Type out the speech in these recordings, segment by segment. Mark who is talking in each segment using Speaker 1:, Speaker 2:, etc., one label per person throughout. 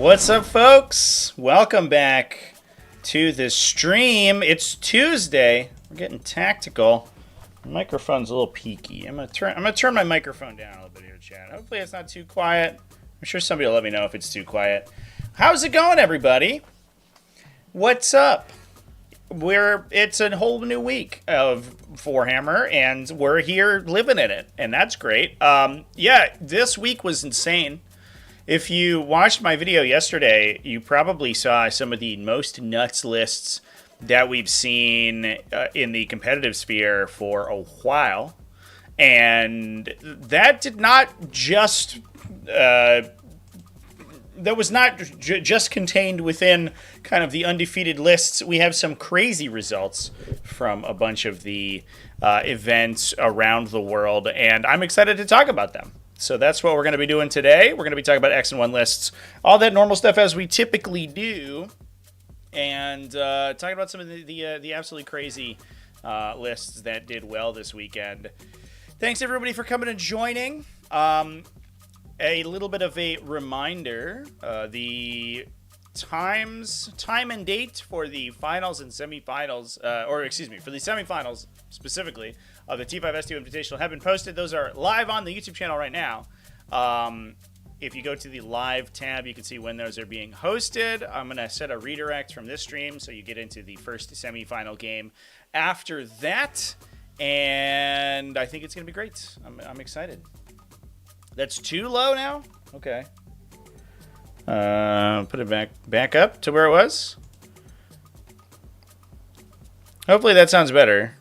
Speaker 1: What's up, folks? Welcome back to the stream. It's Tuesday. We're getting tactical. My microphone's a little peaky. I'm gonna turn my microphone down a little bit here, chat. Hopefully it's not too quiet. I'm sure somebody will let me know if it's too quiet. How's it going, everybody? What's up? It's a whole new week of Warhammer, and we're here living in it, and that's great. Yeah, this week was insane. If you watched my video yesterday, you probably saw some of the most nuts lists that we've seen in the competitive sphere for a while. And that did not just... that was not just contained within kind of the undefeated lists. We have some crazy results from a bunch of the events around the world, and I'm excited to talk about them. So that's what we're going to be doing today. We're going to be talking about X and 1 lists, all that normal stuff as we typically do, and talking about some of the absolutely crazy lists that did well this weekend. Thanks, everybody, for coming and joining. A little bit of a reminder, the time and date for the finals and semifinals, for the semifinals specifically, of the T5S2 Invitational have been posted. Those are live on the YouTube channel right now. If you go to the live tab, you can see when those are being hosted. I'm going to set a redirect from this stream so you get into the first semifinal game after that. And I think it's going to be great. I'm excited. That's too low now? Okay. Put it back up to where it was. Hopefully that sounds better.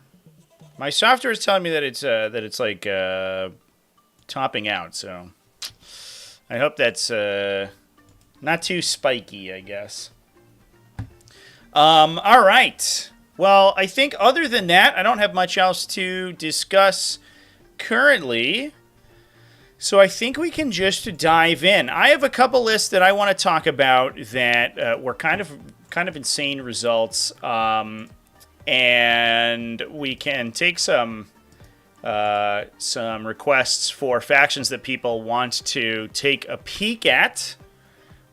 Speaker 1: My software is telling me that it's like topping out, so I hope that's not too spiky, I guess. All right. Well, I think other than that, I don't have much else to discuss currently. So I think we can just dive in. I have a couple lists that I want to talk about that were kind of insane results. And we can take some requests for factions that people want to take a peek at.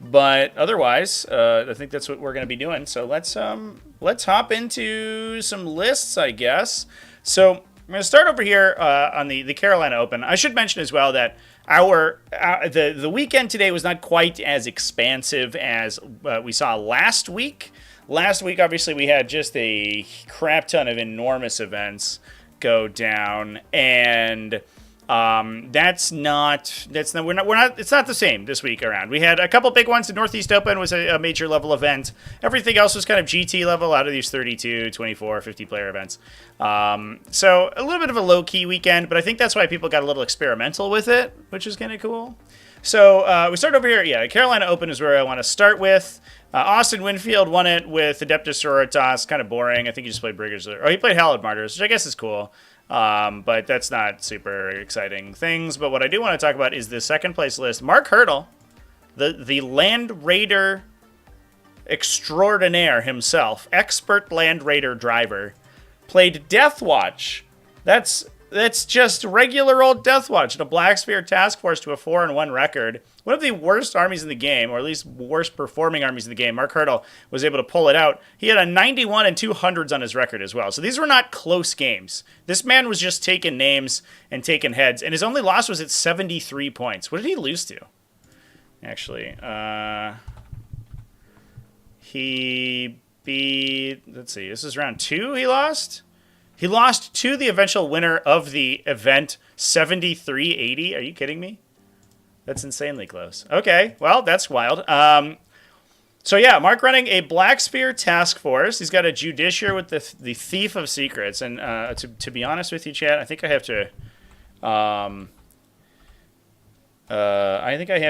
Speaker 1: But otherwise, I think that's what we're going to be doing. So let's hop into some lists, I guess. So I'm going to start over here on the Carolina Open. I should mention as well that the weekend today was not quite as expansive as we saw last week. Last week, obviously, we had just a crap ton of enormous events go down, and it's not the same this week around. We had a couple big ones. The Northeast Open was a major level event. Everything else was kind of GT level out of these 32, 24, 50 player events. So a little bit of a low key weekend, but I think that's why people got a little experimental with it, which is kind of cool. So we start over here. Yeah, Carolina Open is where I want to start with. Austin Winfield won it with Adeptus Custodes. Kind of boring. I think he just played Briggers. Or he played Hallowed Martyrs, which I guess is cool. But that's not super exciting things. But what I do want to talk about is the second place list. Mark Hurdle, the Land Raider extraordinaire himself, expert Land Raider driver, played DEATHWATCH. That's just regular old DEATHWATCH, a Black Sphere task force to a 4-1 record. One of the worst armies in the game, or at least worst performing armies in the game. Mark Hurdle was able to pull it out. He had a 91 and 200s on his record as well. So these were not close games. This man was just taking names and taking heads, and his only loss was at 73 points. What did he lose to? Actually, he beat, let's see, this is round 2 he lost? He lost to the eventual winner of the event, 73-80. Are you kidding me? That's insanely close. Okay, well, that's wild. So yeah, Mark running a Black Sphere task force. He's got a Judiciary with the Thief of Secrets. And to be honest with you, chat, I think I have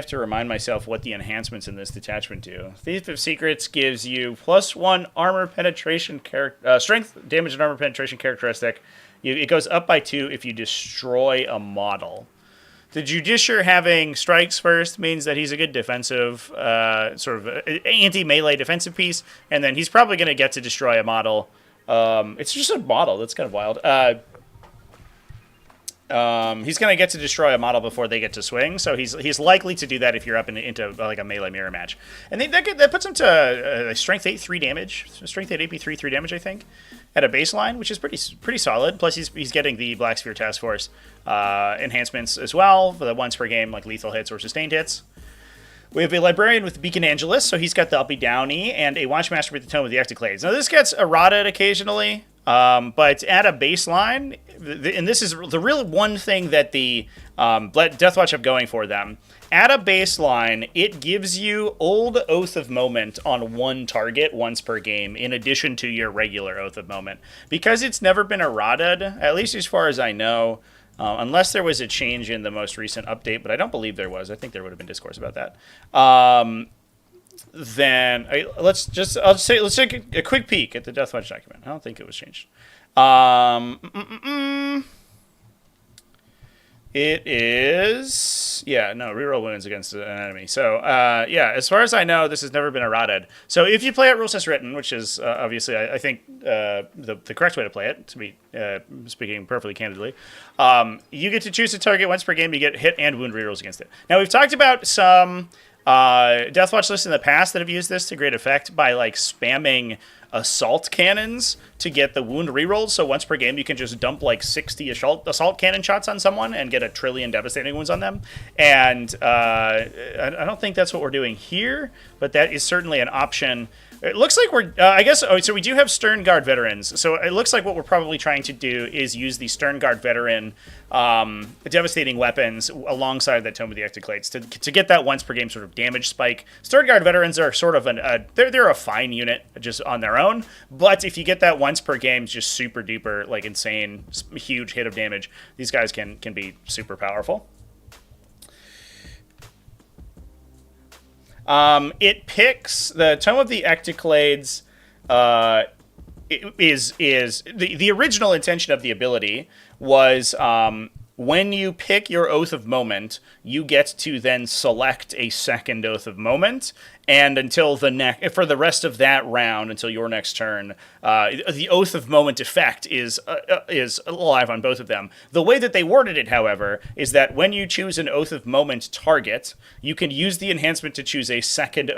Speaker 1: to remind myself what the enhancements in this detachment do. Thief of Secrets gives you +1 armor penetration strength, damage, and armor penetration characteristic. It goes up by 2 if you destroy a model. The Judiciary having strikes first means that he's a good defensive, sort of anti-melee defensive piece, and then he's probably going to get to destroy a model. It's just a model. That's kind of wild. He's going to get to destroy a model before they get to swing, so he's likely to do that if you're up into like a melee mirror match. And that puts him to strength 8, 3 damage, strength 8 AP 3 damage, I think, at a baseline, which is pretty solid. Plus he's getting the Black Sphere Task Force enhancements as well for the once per game like lethal hits or sustained hits. We have a Librarian with Beacon Angelus, so he's got the uppy downy, and a Watchmaster with the Tome of the Ectoclades. Now this gets errated occasionally, but at a baseline, and this is the real one thing that the Deathwatch have going for them. At a baseline, it gives you Old Oath of Moment on one target once per game, in addition to your regular Oath of Moment. Because it's never been errated, at least as far as I know, unless there was a change in the most recent update, but I don't believe there was. I think there would have been discourse about that. Then let's take a quick peek at the Deathwatch document. I don't think it was changed. It is, reroll wounds against an enemy. So, as far as I know, this has never been errated. So if you play it rules as written, which is obviously, I think, the correct way to play it, to be speaking perfectly candidly, you get to choose a target once per game. You get hit and wound rerolls against it. Now, we've talked about some Deathwatch lists in the past that have used this to great effect by, like, spamming assault cannons to get the wound rerolls. So once per game, you can just dump like 60 assault cannon shots on someone and get a trillion devastating wounds on them. And I don't think that's what we're doing here, but that is certainly an option. It looks like we're, so we do have Stern Guard veterans. So it looks like what we're probably trying to do is use the Stern Guard veteran devastating weapons alongside that Tome of the Ectoclades to get that once per game sort of damage spike. Stern Guard veterans are sort of they're a fine unit just on their own, but if you get that once per game, just super duper, like insane, huge hit of damage, these guys can be super powerful. It picks the Tome of the Ectoclades. Is the original intention of the ability was when you pick your Oath of Moment, you get to then select a second Oath of Moment, and until for the rest of that round, until your next turn, the Oath of Moment effect is alive on both of them. The way that they worded it, however, is that when you choose an Oath of Moment target, you can use the enhancement to choose a second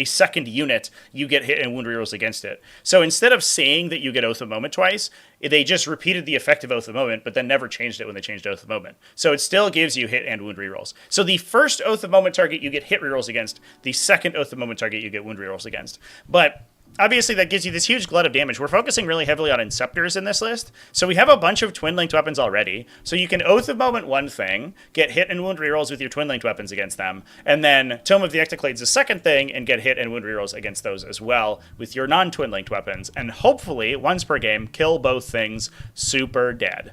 Speaker 1: second unit. You get hit and wound rerolls against it. So instead of saying that you get Oath of Moment twice, they just repeated the effect of Oath of Moment, but then never changed it when they changed Oath of Moment. So it still gives you hit and wound rerolls. So the first Oath of Moment target you get hit rerolls against. The second Oath of Moment target you get wound rerolls against. But obviously that gives you this huge glut of damage. We're focusing really heavily on Inceptors in this list. So we have a bunch of twin-linked weapons already. So you can Oath of Moment one thing, get hit and wound rerolls with your twin-linked weapons against them, and then Tome of the Ectoclades the second thing and get hit and wound rerolls against those as well with your non-twin-linked weapons. And hopefully, once per game, kill both things super dead.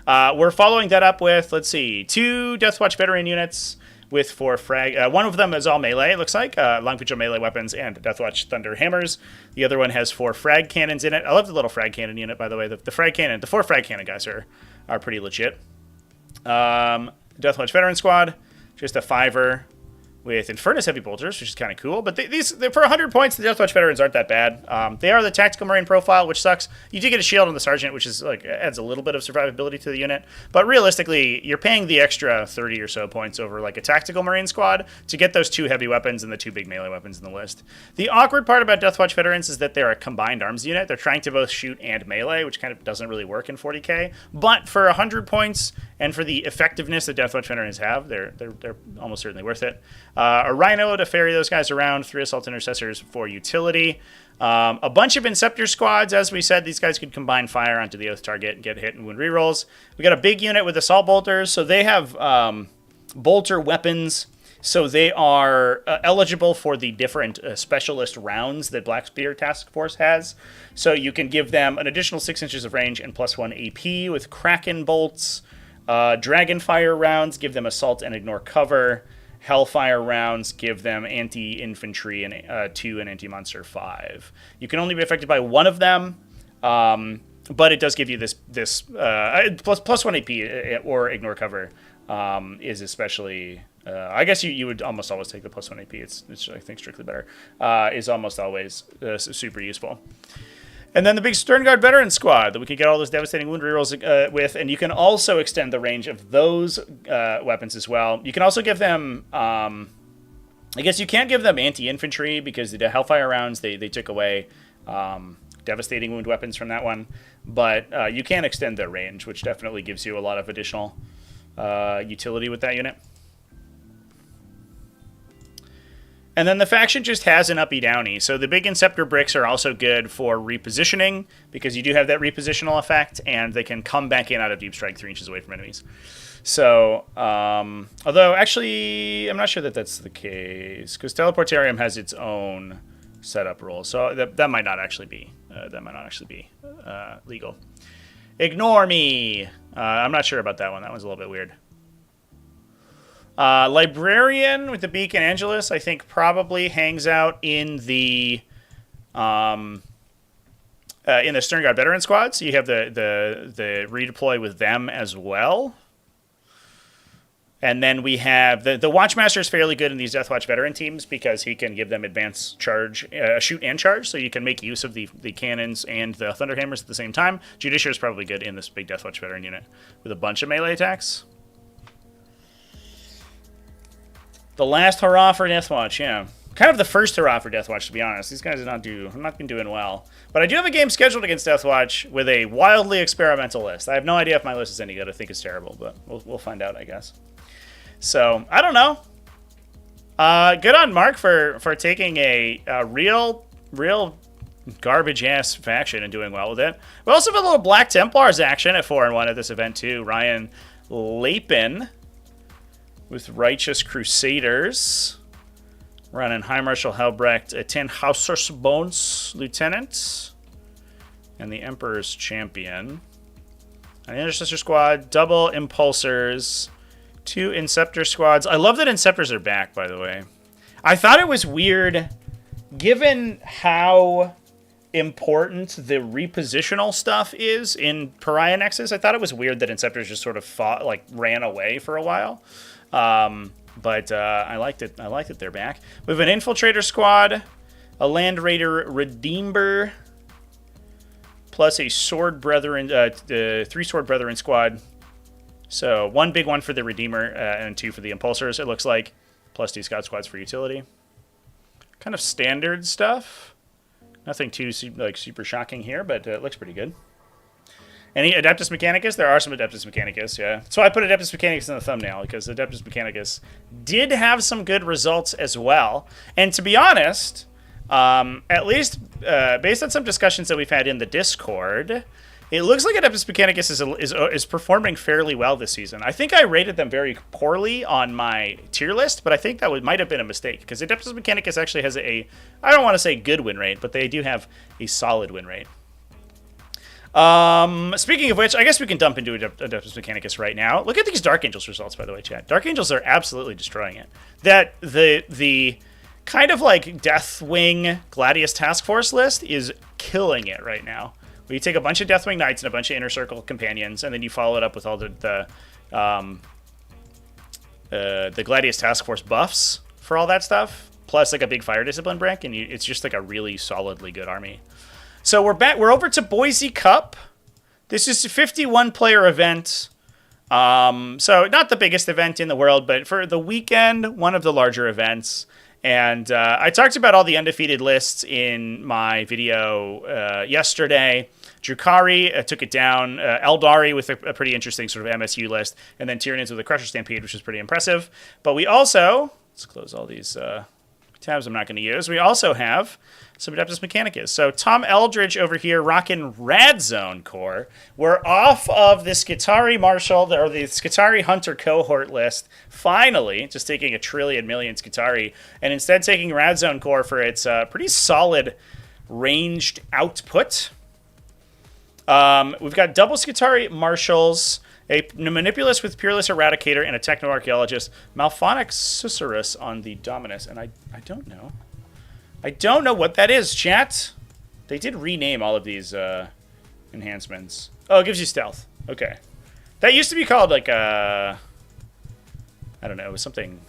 Speaker 1: We're following that up with, let's see, 2 Deathwatch veteran units with 4 frag. One of them is all melee, it looks like. Long Picture melee weapons and Deathwatch Thunder Hammers. The other one has 4 frag cannons in it. I love the little frag cannon unit, by the way. The 4 frag cannon guys are pretty legit. Deathwatch Veteran Squad, just a 5er with Infernus Heavy Bolters, which is kind of cool. But these for 100 points, the Deathwatch Veterans aren't that bad. They are the Tactical Marine profile, which sucks. You do get a shield on the Sergeant, which is like adds a little bit of survivability to the unit. But realistically, you're paying the extra 30 or so points over like a Tactical Marine squad to get those 2 heavy weapons and the 2 big melee weapons in the list. The awkward part about Deathwatch Veterans is that they're a combined arms unit. They're trying to both shoot and melee, which kind of doesn't really work in 40k. But for 100 points and for the effectiveness that Deathwatch Veterans have, they're almost certainly worth it. A Rhino to ferry those guys around, 3 Assault Intercessors for utility. A bunch of Inceptor squads, as we said, these guys could combine fire onto the Oath target and get hit and wound rerolls. We got a big unit with Assault Bolters, so they have bolter weapons, so they are eligible for the different specialist rounds that Black Spear Task Force has. So you can give them an additional 6 inches of range and +1 AP with Kraken bolts. Dragonfire rounds give them assault and ignore cover. Hellfire rounds give them anti-infantry and 2 and anti-monster 5. You can only be affected by one of them, but it does give you this +1 AP or ignore cover is especially. I guess you would almost always take the +1 AP. It's I think strictly better. Is almost always super useful. And then the big Stern Guard Veteran Squad that we can get all those devastating wound rerolls with, and you can also extend the range of those weapons as well. You can also give them, I guess you can't give them anti-infantry because the Hellfire rounds, they took away devastating wound weapons from that one. But you can extend their range, which definitely gives you a lot of additional utility with that unit. And then the faction just has an uppy downy. So the big Inceptor bricks are also good for repositioning because you do have that repositional effect, and they can come back in out of deep strike 3 inches away from enemies. So, although actually, I'm not sure that that's the case because Teleportarium has its own setup rule, so that might not actually be legal. Ignore me. I'm not sure about that one. That one's a little bit weird. Librarian with the Beacon Angelus, I think, probably hangs out in the Stern Guard Veteran Squad. So you have the redeploy with them as well. And then we have the Watchmaster is fairly good in these Deathwatch veteran teams because he can give them advanced charge, shoot and charge, so you can make use of the cannons and the Thunderhammers at the same time. Judiciary is probably good in this big Deathwatch veteran unit with a bunch of melee attacks. The last hurrah for Deathwatch, yeah. Kind of the first hurrah for Deathwatch, to be honest. These guys have not been doing well. But I do have a game scheduled against Deathwatch with a wildly experimental list. I have no idea if my list is any good. I think it's terrible, but we'll find out, I guess. So, I don't know. Good on Mark for taking a real garbage-ass faction and doing well with it. We also have a little Black Templars action at 4-1 at this event, too. Ryan Lapin with Righteous Crusaders. Running High Marshal Helbrecht, a 10 Hausers Bones Lieutenant. And the Emperor's Champion. An Intercessor Squad, double Impulsors, 2 Inceptor Squads. I love that Inceptors are back, by the way. I thought it was weird, given how important the repositional stuff is in Pariah Nexus. I thought it was weird that Inceptors just sort of ran away for a while. But I liked it. I liked that they're back. We have an Infiltrator Squad, a Land Raider Redeemer, plus a Sword Brethren, 3 Sword Brethren Squad. So 1 big one for the Redeemer and 2 for the Impulsors, it looks like, plus 2 Scout Squads for utility. Kind of standard stuff. Nothing too super shocking here, but it looks pretty good. Any Adeptus Mechanicus? There are some Adeptus Mechanicus, yeah. So I put Adeptus Mechanicus in the thumbnail because Adeptus Mechanicus did have some good results as well. And to be honest, at least based on some discussions that we've had in the Discord, it looks like Adeptus Mechanicus is performing fairly well this season. I think I rated them very poorly on my tier list, but I think that might have been a mistake because Adeptus Mechanicus actually has I don't want to say good win rate, but they do have a solid win rate. Speaking of which, I guess we can dump into Adeptus Mechanicus right now. Look at these Dark Angels results, by the way, chat. Dark Angels are absolutely destroying it. That the kind of like Deathwing Gladius Task Force list is killing it right now. Where you take a bunch of Deathwing Knights and a bunch of Inner Circle companions, and then you follow it up with all the Gladius Task Force buffs for all that stuff, plus like a big Fire Discipline brick, and it's just like a really solidly good army. So we're back. We're over to Boise Cup. This is a 51-player event. So not the biggest event in the world, but for the weekend, one of the larger events. And I talked about all the undefeated lists in my video yesterday. Drukhari took it down. Aeldari with a pretty interesting sort of MSU list. And then Tyranids with a Crusher Stampede, which was pretty impressive. But we also... Let's close all these tabs I'm not going to use. We also have some Adeptus Mechanicus. So Tom Eldridge over here rocking Rad-Zone core. We're off of the Skitarii Marshal, or the Skitarii Hunter cohort list, finally, just taking a trillion million Skitarii, and instead taking Rad-Zone core for its pretty solid ranged output. We've got double Skitarii Marshals, a Manipulus with Peerless Eradicator, and a Techno-Archaeologist, Malphonic Susurrus on the Dominus, and I don't know. I don't know what that is, chat. They did rename all of these enhancements. Oh, it gives you stealth. Okay. That used to be called like I don't know, it was something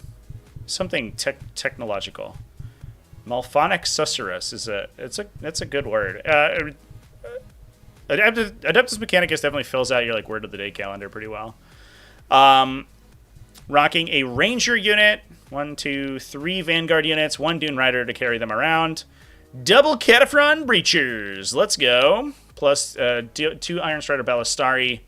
Speaker 1: technological. Malphonic Susurrus is that's a good word. Adeptus Mechanicus definitely fills out your like word of the day calendar pretty well. Rocking a Ranger unit, 1, 2, 3 Vanguard units, 1 Dune Rider to carry them around. Double Cataphron Breachers. Let's go. Plus 2 Iron Strider Ballistari,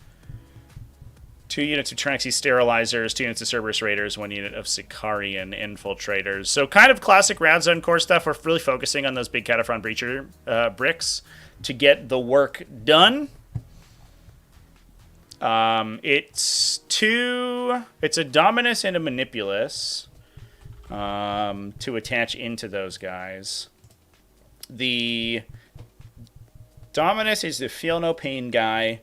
Speaker 1: 2 units of Tranexy Sterilizers, 2 units of Cerberus Raiders, 1 unit of Sicarian Infiltrators. So kind of classic Rad-Zone core stuff. We're really focusing on those big Cataphron Breacher bricks to get the work done. It's a Dominus and a Manipulus to attach into those guys. The Dominus is the Feel No Pain guy.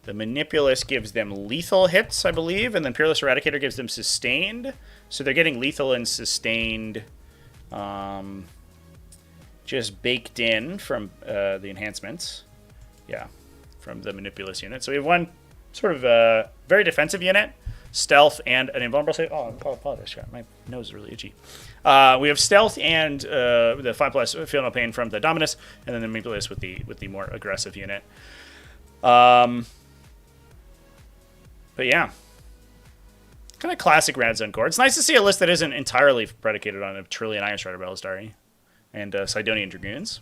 Speaker 1: The Manipulus gives them lethal hits, I believe, and then Peerless Eradicator gives them sustained. So they're getting lethal and sustained just baked in from the enhancements. Yeah, from the Manipulus unit. So we have one sort of very defensive unit, stealth, and an invulnerable save. Oh, I apologize, Scott. My nose is really itchy. We have stealth and the 5+ Feel No Pain from the Dominus, and then the Manipulus with the more aggressive unit. But yeah, kind of classic Rad-Zone core. It's nice to see a list that isn't entirely predicated on a Trillion Iron Strider Ballistari and Sidonian Dragoons.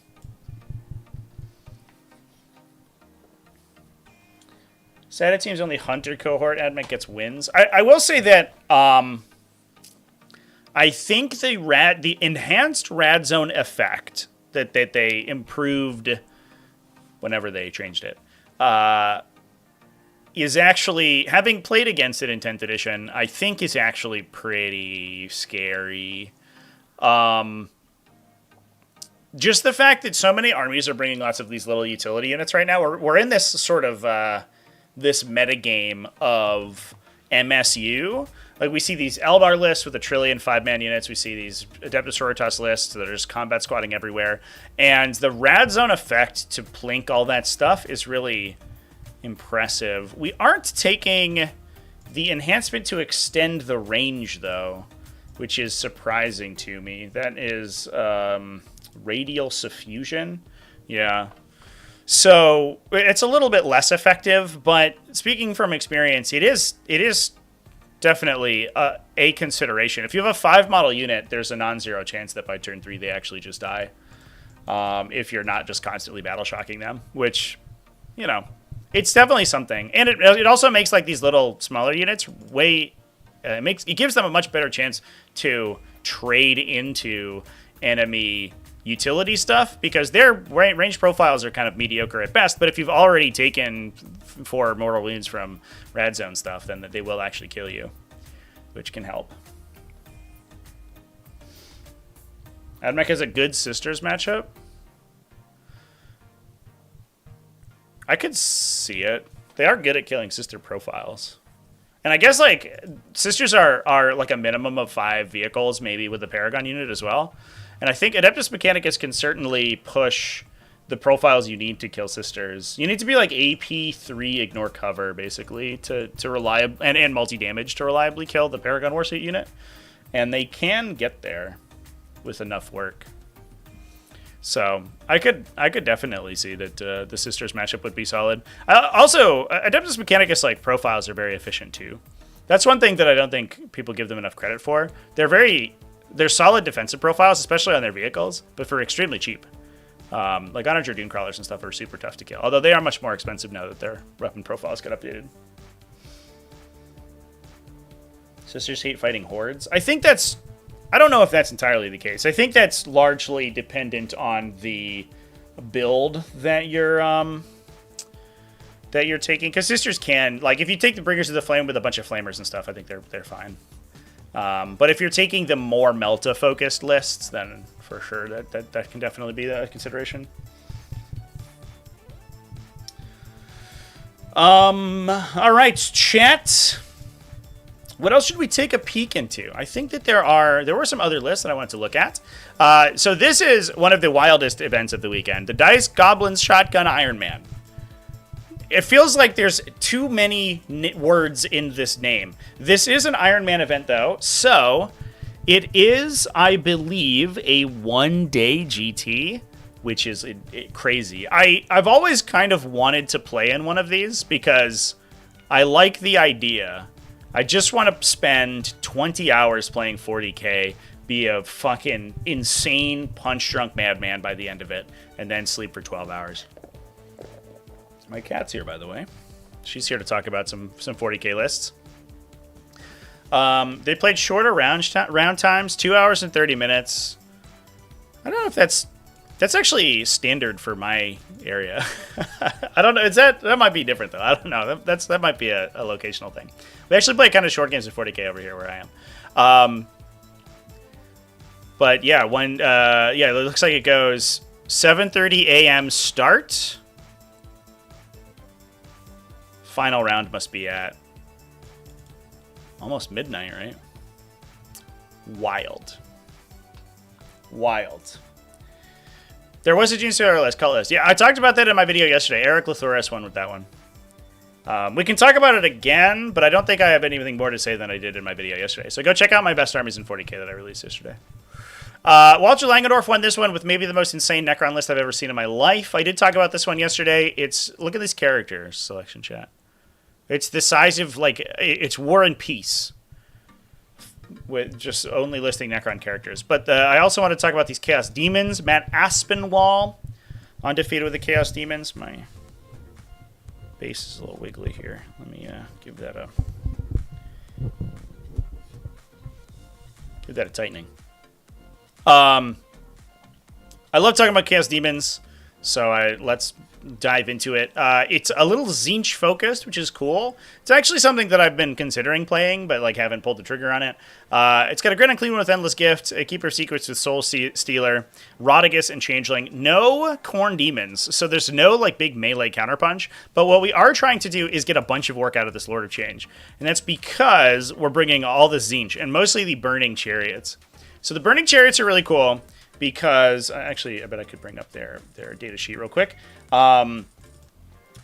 Speaker 1: Sad team's only Hunter cohort. Admech gets wins. I will say that I think the enhanced Rad-Zone effect that they improved whenever they changed it is actually, having played against it in 10th edition, I think is actually pretty scary. Just the fact that so many armies are bringing lots of these little utility units right now. We're in this sort of this metagame of MSU. Like, we see these Eldar lists with a trillion 5-man units. We see these Adeptus Tortoise lists that are just combat squatting everywhere. And the Rad-Zone effect to plink all that stuff is really impressive. We aren't taking the enhancement to extend the range, though, which is surprising to me. That is Radial Suffusion. Yeah. So it's a little bit less effective, but speaking from experience, it is definitely a consideration. If you have a 5-model unit, there's a non-zero chance that by turn 3 they actually just die. If you're not just constantly battle shocking them, which, you know, it's definitely something. And it also makes like these little smaller units it gives them a much better chance to trade into enemy utility stuff, because their range profiles are kind of mediocre at best. But if you've already taken 4 mortal wounds from Rad-Zone stuff, then they will actually kill you, which can help. Admech has a good Sisters matchup. I could see it. They are good at killing sister profiles. And I guess like Sisters are like a minimum of 5 vehicles, maybe with the Paragon unit as well. And I think Adeptus Mechanicus can certainly push the profiles you need to kill Sisters. You need to be like AP3 ignore cover, basically, to reliably and multi-damage to reliably kill the Paragon Warsuit unit. And they can get there with enough work. So I could definitely see that the Sisters matchup would be solid. Also, Adeptus Mechanicus like profiles are very efficient too. That's one thing that I don't think people give them enough credit for. They're solid defensive profiles, especially on their vehicles, but for extremely cheap. Like Honor Dragoon Crawlers and stuff are super tough to kill, although they are much more expensive now that their weapon profiles get updated. Sisters hate fighting hordes. I don't know if that's entirely the case. I think that's largely dependent on the build that you're taking. Because Sisters can, like, if you take the Bringers of the Flame with a bunch of Flamers and stuff, I think they're fine. But if you're taking the more Melta-focused lists, then for sure that can definitely be a consideration. All right, chat. What else should we take a peek into? I think that there were some other lists that I wanted to look at. So this is one of the wildest events of the weekend. The Dice Goblins Shotgun Iron Man. It feels like there's too many words in this name. This is an Iron Man event, though. So it is, I believe, a 1-day GT which is crazy. I've always kind of wanted to play in one of these because I like the idea. I just want to spend 20 hours playing 40k, be a fucking insane punch-drunk madman by the end of it, and then sleep for 12 hours. My cat's here, by the way. She's here to talk about some 40k lists. They played shorter round times, 2 hours and 30 minutes. I don't know if that's actually standard for my area. I don't know. That might be different though. I don't know. That might be a locational thing. We actually play kind of short games in 40k over here where I am. But yeah, it looks like it goes 7:30 a.m. start. Final round must be at almost midnight, right? Wild. There was a Gene Stealer list, cult list. Yeah, I talked about that in my video yesterday. Eric Lathoris won with that one. We can talk about it again, but I don't think I have anything more to say than I did in my video yesterday. So go check out my best armies in 40k that I released yesterday. Walter Langendorf won this one with maybe the most insane Necron list I've ever seen in my life. I did talk about this one yesterday. Look at this character selection chat. It's the size of, like, it's War and Peace. With just only listing Necron characters. But I also want to talk about these Chaos Demons. Matt Aspinwall, undefeated with the Chaos Demons. My base is a little wiggly here. Let me give that a tightening. I love talking about Chaos Demons, so let's dive into it. It's a little Tzeentch focused, which is cool. It's actually something that I've been considering playing, but like haven't pulled the trigger on it. It's got a Grid and Clean One with Endless Gift, a Keeper of Secrets with Soul Stealer, Rodigus, and Changeling. No Khorne Demons, so there's no like big melee counterpunch. But what we are trying to do is get a bunch of work out of this Lord of Change, and that's because we're bringing all the Tzeentch and mostly the Burning Chariots. So the Burning Chariots are really cool. Because, actually, I bet I could bring up their data sheet real quick. The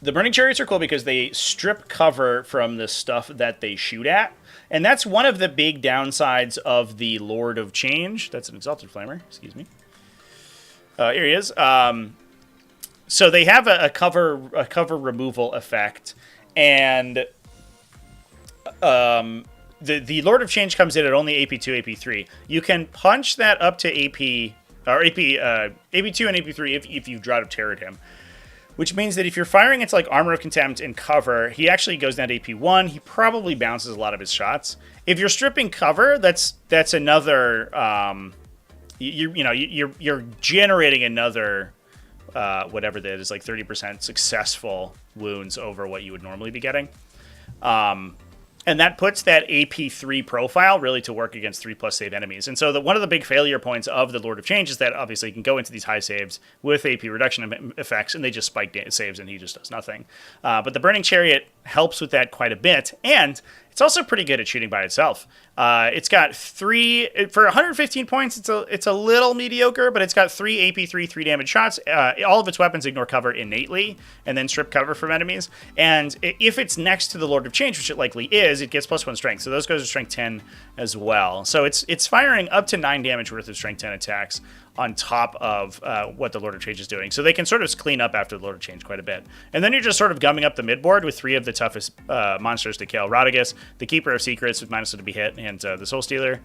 Speaker 1: Burning Chariots are cool because they strip cover from the stuff that they shoot at. And that's one of the big downsides of the Lord of Change. That's an Exalted Flamer, excuse me. Here he is. So they have a cover removal effect. And the Lord of Change comes in at only AP2, AP3. You can punch that up to AP... or AP2 and AP3 if you've Drought of Terrored him. Which means that if you're firing into like Armor of Contempt and cover, he actually goes down to AP1. He probably bounces a lot of his shots. If you're stripping cover, that's another... you're generating another... whatever that is, like 30% successful wounds over what you would normally be getting. And that puts that AP3 profile really to work against 3+ save enemies. And so one of the big failure points of the Lord of Change is that obviously you can go into these high saves with AP reduction effects, and they just spike saves, and he just does nothing. But the Burning Chariot helps with that quite a bit, and it's also pretty good at shooting by itself. It's got for 115 points, it's a little mediocre, but it's got 3 AP3, 3 damage shots. All of its weapons ignore cover innately, and then strip cover from enemies. And if it's next to the Lord of Change, which it likely is, it gets +1 strength. So those goes to strength 10 as well. So it's firing up to 9 damage worth of strength 10 attacks on top of what the Lord of Change is doing. So they can sort of clean up after the Lord of Change quite a bit. And then you're just sort of gumming up the midboard with 3 of the toughest monsters to kill. Rodigus, the Keeper of Secrets with -1 to be hit, and the Soul Stealer.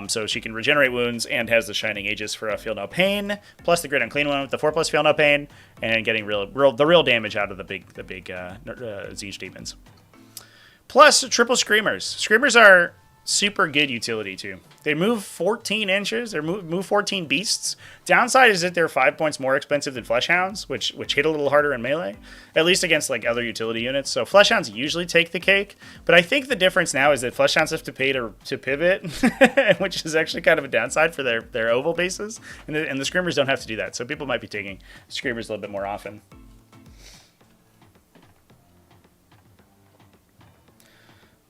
Speaker 1: So she can regenerate wounds and has the Shining Aegis for a Feel No Pain, plus the Grid and Clean One with the 4+ Feel No Pain, and getting the real damage out of the big Tzeentch Demons. Plus triple Screamers. Screamers are super good utility too. They move 14 inches. They move 14 beasts. Downside is that they're 5 points more expensive than Fleshhounds, which hit a little harder in melee, at least against like other utility units. So Fleshhounds usually take the cake, but I think the difference now is that Fleshhounds have to pay to pivot, which is actually kind of a downside for their oval bases, and the Screamers don't have to do that. So people might be taking Screamers a little bit more often.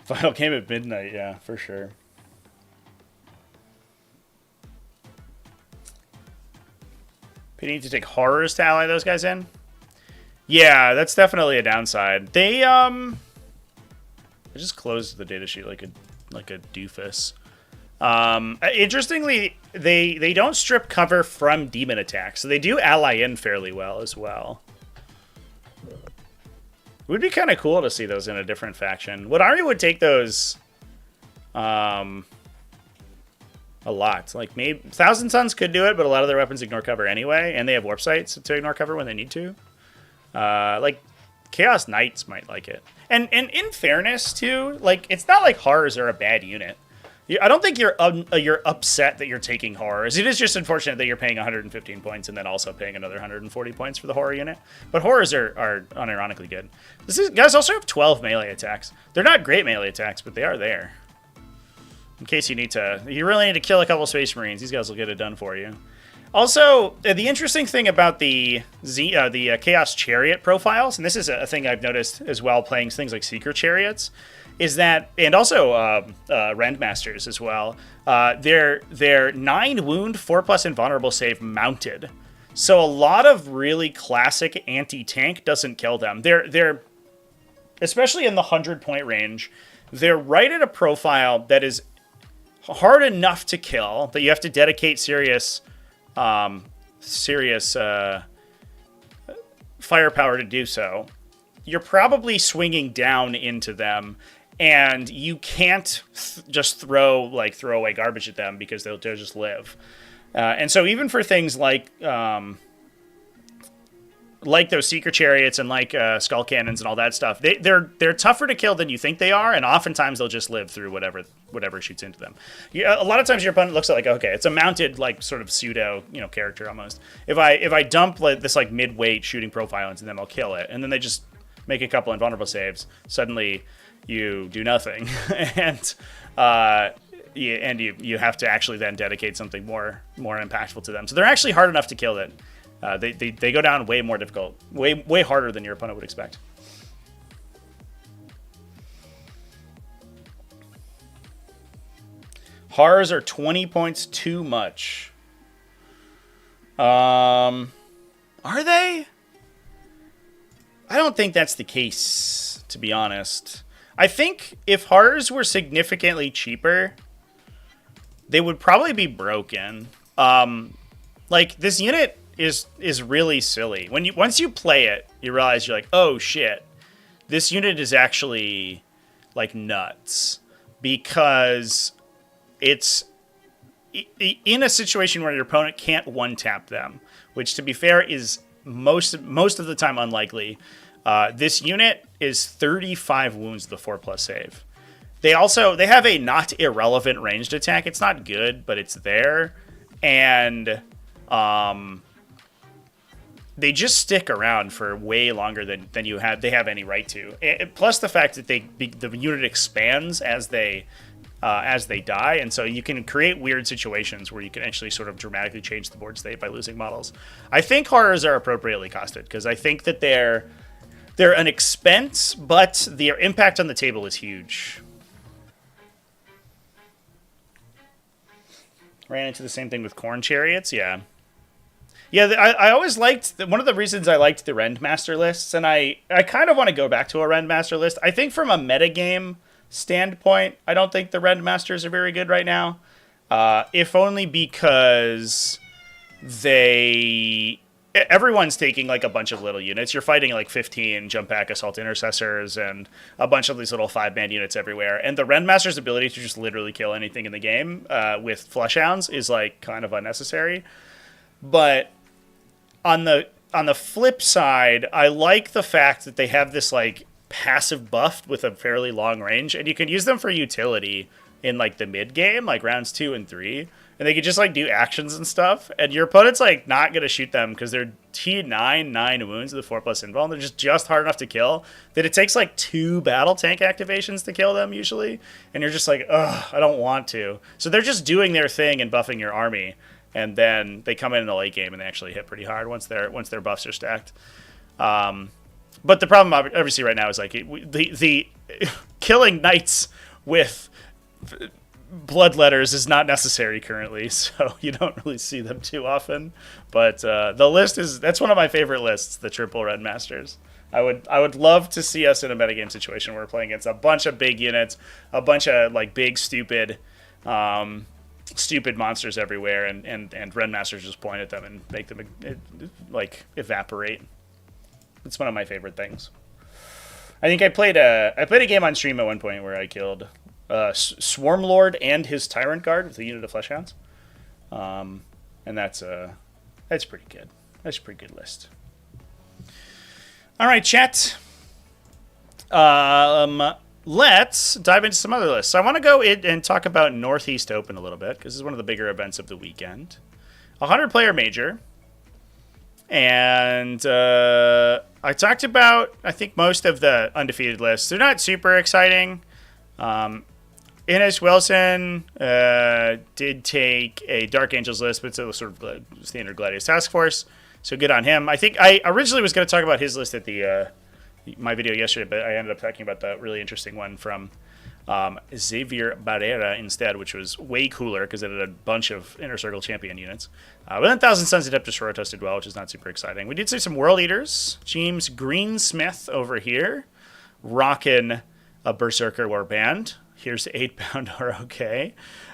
Speaker 1: Final game at midnight, yeah, for sure. Pity to take Horrors to ally those guys in? Yeah, that's definitely a downside. They I just closed the datasheet like a doofus. Interestingly, they don't strip cover from demon attacks, so they do ally in fairly well as well. It would be kind of cool to see those in a different faction. Would Army would take those a lot. Like, maybe Thousand Suns could do it, but a lot of their weapons ignore cover anyway, and they have warp sights to ignore cover when they need to. Like, Chaos Knights might like it. And in fairness, too, like, it's not like horrors are a bad unit. I don't think you're upset that you're taking horrors. It is just unfortunate that you're paying 115 points and then also paying another 140 points for the horror unit. But horrors are unironically good. Guys also have 12 melee attacks. They're not great melee attacks, but they are there. In case you really need to kill a couple Space Marines, these guys will get it done for you. Also, the interesting thing about the Chaos Chariot profiles, and this is a thing I've noticed as well playing things like Seeker Chariots, is that, and also Rendmasters as well, they're 9 wound, 4+ invulnerable save mounted. So a lot of really classic anti-tank doesn't kill them. They're especially in the 100-point range, they're right at a profile that is hard enough to kill that you have to dedicate serious firepower to do so. You're probably swinging down into them, and you can't just throw away garbage at them because they'll just live. And so even for things like those Seeker Chariots and like Skull Cannons and all that stuff, they're tougher to kill than you think they are, and oftentimes they'll just live through whatever shoots into them. A lot of times your opponent looks like, okay, it's a mounted like sort of pseudo character almost. If I dump this like mid-weight shooting profile into them, I'll kill it, and then they just make a couple invulnerable saves. Suddenly you do nothing, and you have to actually then dedicate something more impactful to them. So they're actually hard enough to kill that they go down way more difficult, way harder than your opponent would expect. Horrors are 20 points too much. Are they? I don't think that's the case, to be honest. I think if horrors were significantly cheaper, they would probably be broken. Like, this unit is really silly. Once you play it, you realize you're like, oh shit, this unit is actually like nuts, because it's in a situation where your opponent can't one-tap them, which, to be fair, is most of the time unlikely. This unit is 35 wounds with a 4+ save. They have a not irrelevant ranged attack. It's not good, but it's there, and they just stick around for way longer than they have any right to. Plus the fact that the unit expands as they die, and so you can create weird situations where you can actually sort of dramatically change the board state by losing models. I think horrors are appropriately costed, because I think that they're an expense, but their impact on the table is huge. Ran into the same thing with Corn Chariots, yeah. Yeah, I always liked, one of the reasons I liked the Rendmaster lists, and I kind of want to go back to a Rendmaster list. I think from a metagame standpoint, I don't think the Rendmasters are very good right now. If only because everyone's taking like a bunch of little units. You're fighting like 15 jump pack assault intercessors and a bunch of these little 5-man units everywhere. And the Rendmaster's ability to just literally kill anything in the game with Flushhounds is like kind of unnecessary. But on the flip side, I like the fact that they have this like passive buff with a fairly long range, and you can use them for utility in like the mid game, like rounds 2 and 3. And they could just like do actions and stuff, and your opponent's like not gonna shoot them because they're T9 9 wounds with a 4+ invul, and they're just hard enough to kill that it takes like 2 battle tank activations to kill them usually, and you're just like, ugh, I don't want to. So they're just doing their thing and buffing your army, and then they come in the late game and they actually hit pretty hard once their buffs are stacked. But the problem obviously right now is like the killing knights with bloodletters is not necessary currently, so you don't really see them too often. But the list that's one of my favorite lists, the triple Rendmasters. I would love to see us in a metagame situation where we're playing against a bunch of big units, a bunch of like big stupid stupid monsters everywhere, and Ren Masters just point at them and make them like evaporate. It's one of my favorite things. I think I played a game on stream at one point where I killed Swarmlord and his Tyrant Guard with a unit of Fleshhounds, and that's pretty good. That's a pretty good list. All right, chat. Let's dive into some other lists. So I want to go in and talk about Northeast Open a little bit, because this is one of the bigger events of the weekend. 100-player major. And I talked about, I think, most of the undefeated lists. They're not super exciting. Ines Wilson did take a Dark Angels list, but it's a sort of standard Gladius Task Force. So good on him. I think I originally was going to talk about his list at my video yesterday, but I ended up talking about the really interesting one from Xavier Barrera instead, which was way cooler because it had a bunch of Inner Circle champion units. But then Thousand Sons Adeptus Custodes did well, which is not super exciting. We did see some World-Eaters. James Greensmith over here, rocking a Berserker Warband. Here's 8-pound ROK.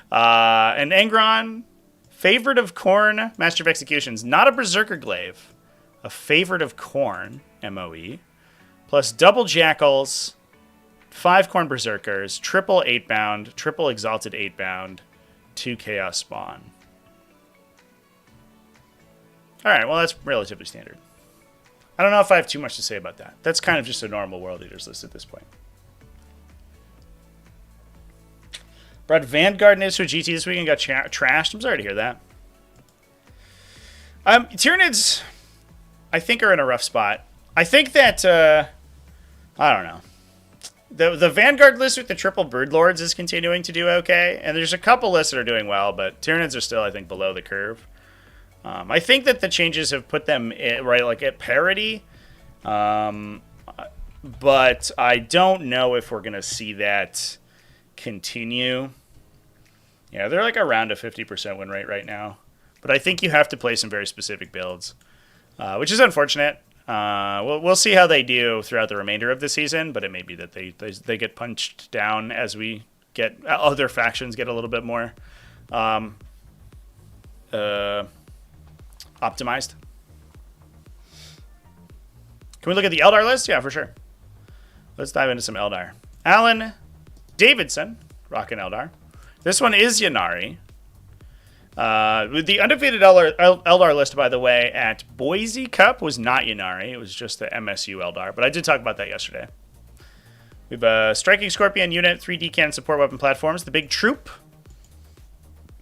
Speaker 1: And Angron, favorite of Khorne, Master of Executions. Not a Berserker Glaive, a favorite of Khorne, MOE. Plus double Jackals, 5 Khorne Berserkers, triple 8-bound, triple Exalted 8-bound, 2 Chaos Spawn. Alright, well that's relatively standard. I don't know if I have too much to say about that. That's kind of just a normal World Eaters list at this point. Brought Vanguard into a GT this week and got trashed. I'm sorry to hear that. Tyranids, I think, are in a rough spot. I think that, I don't know. The Vanguard list with the triple Broodlords is continuing to do okay, and there's a couple lists that are doing well, but Tyranids are still, I think, below the curve. I think that the changes have put them at parity, but I don't know if we're going to see that continue. Yeah, they're like around a 50% win rate right now, but I think you have to play some very specific builds, which is unfortunate. We'll see how they do throughout the remainder of the season, but it may be that they get punched down as we get other factions get a little bit more optimized. Can we look at the Eldar list? Yeah, for sure. Let's dive into some Eldar. Alan Davidson, rockin' Eldar. This one is Ynnari. The undefeated Eldar list, by the way, at Boise Cup was not Ynnari. It was just the MSU Eldar, but I did talk about that yesterday. We have a Striking Scorpion unit, 3 D-Can support weapon platforms, the Big Troop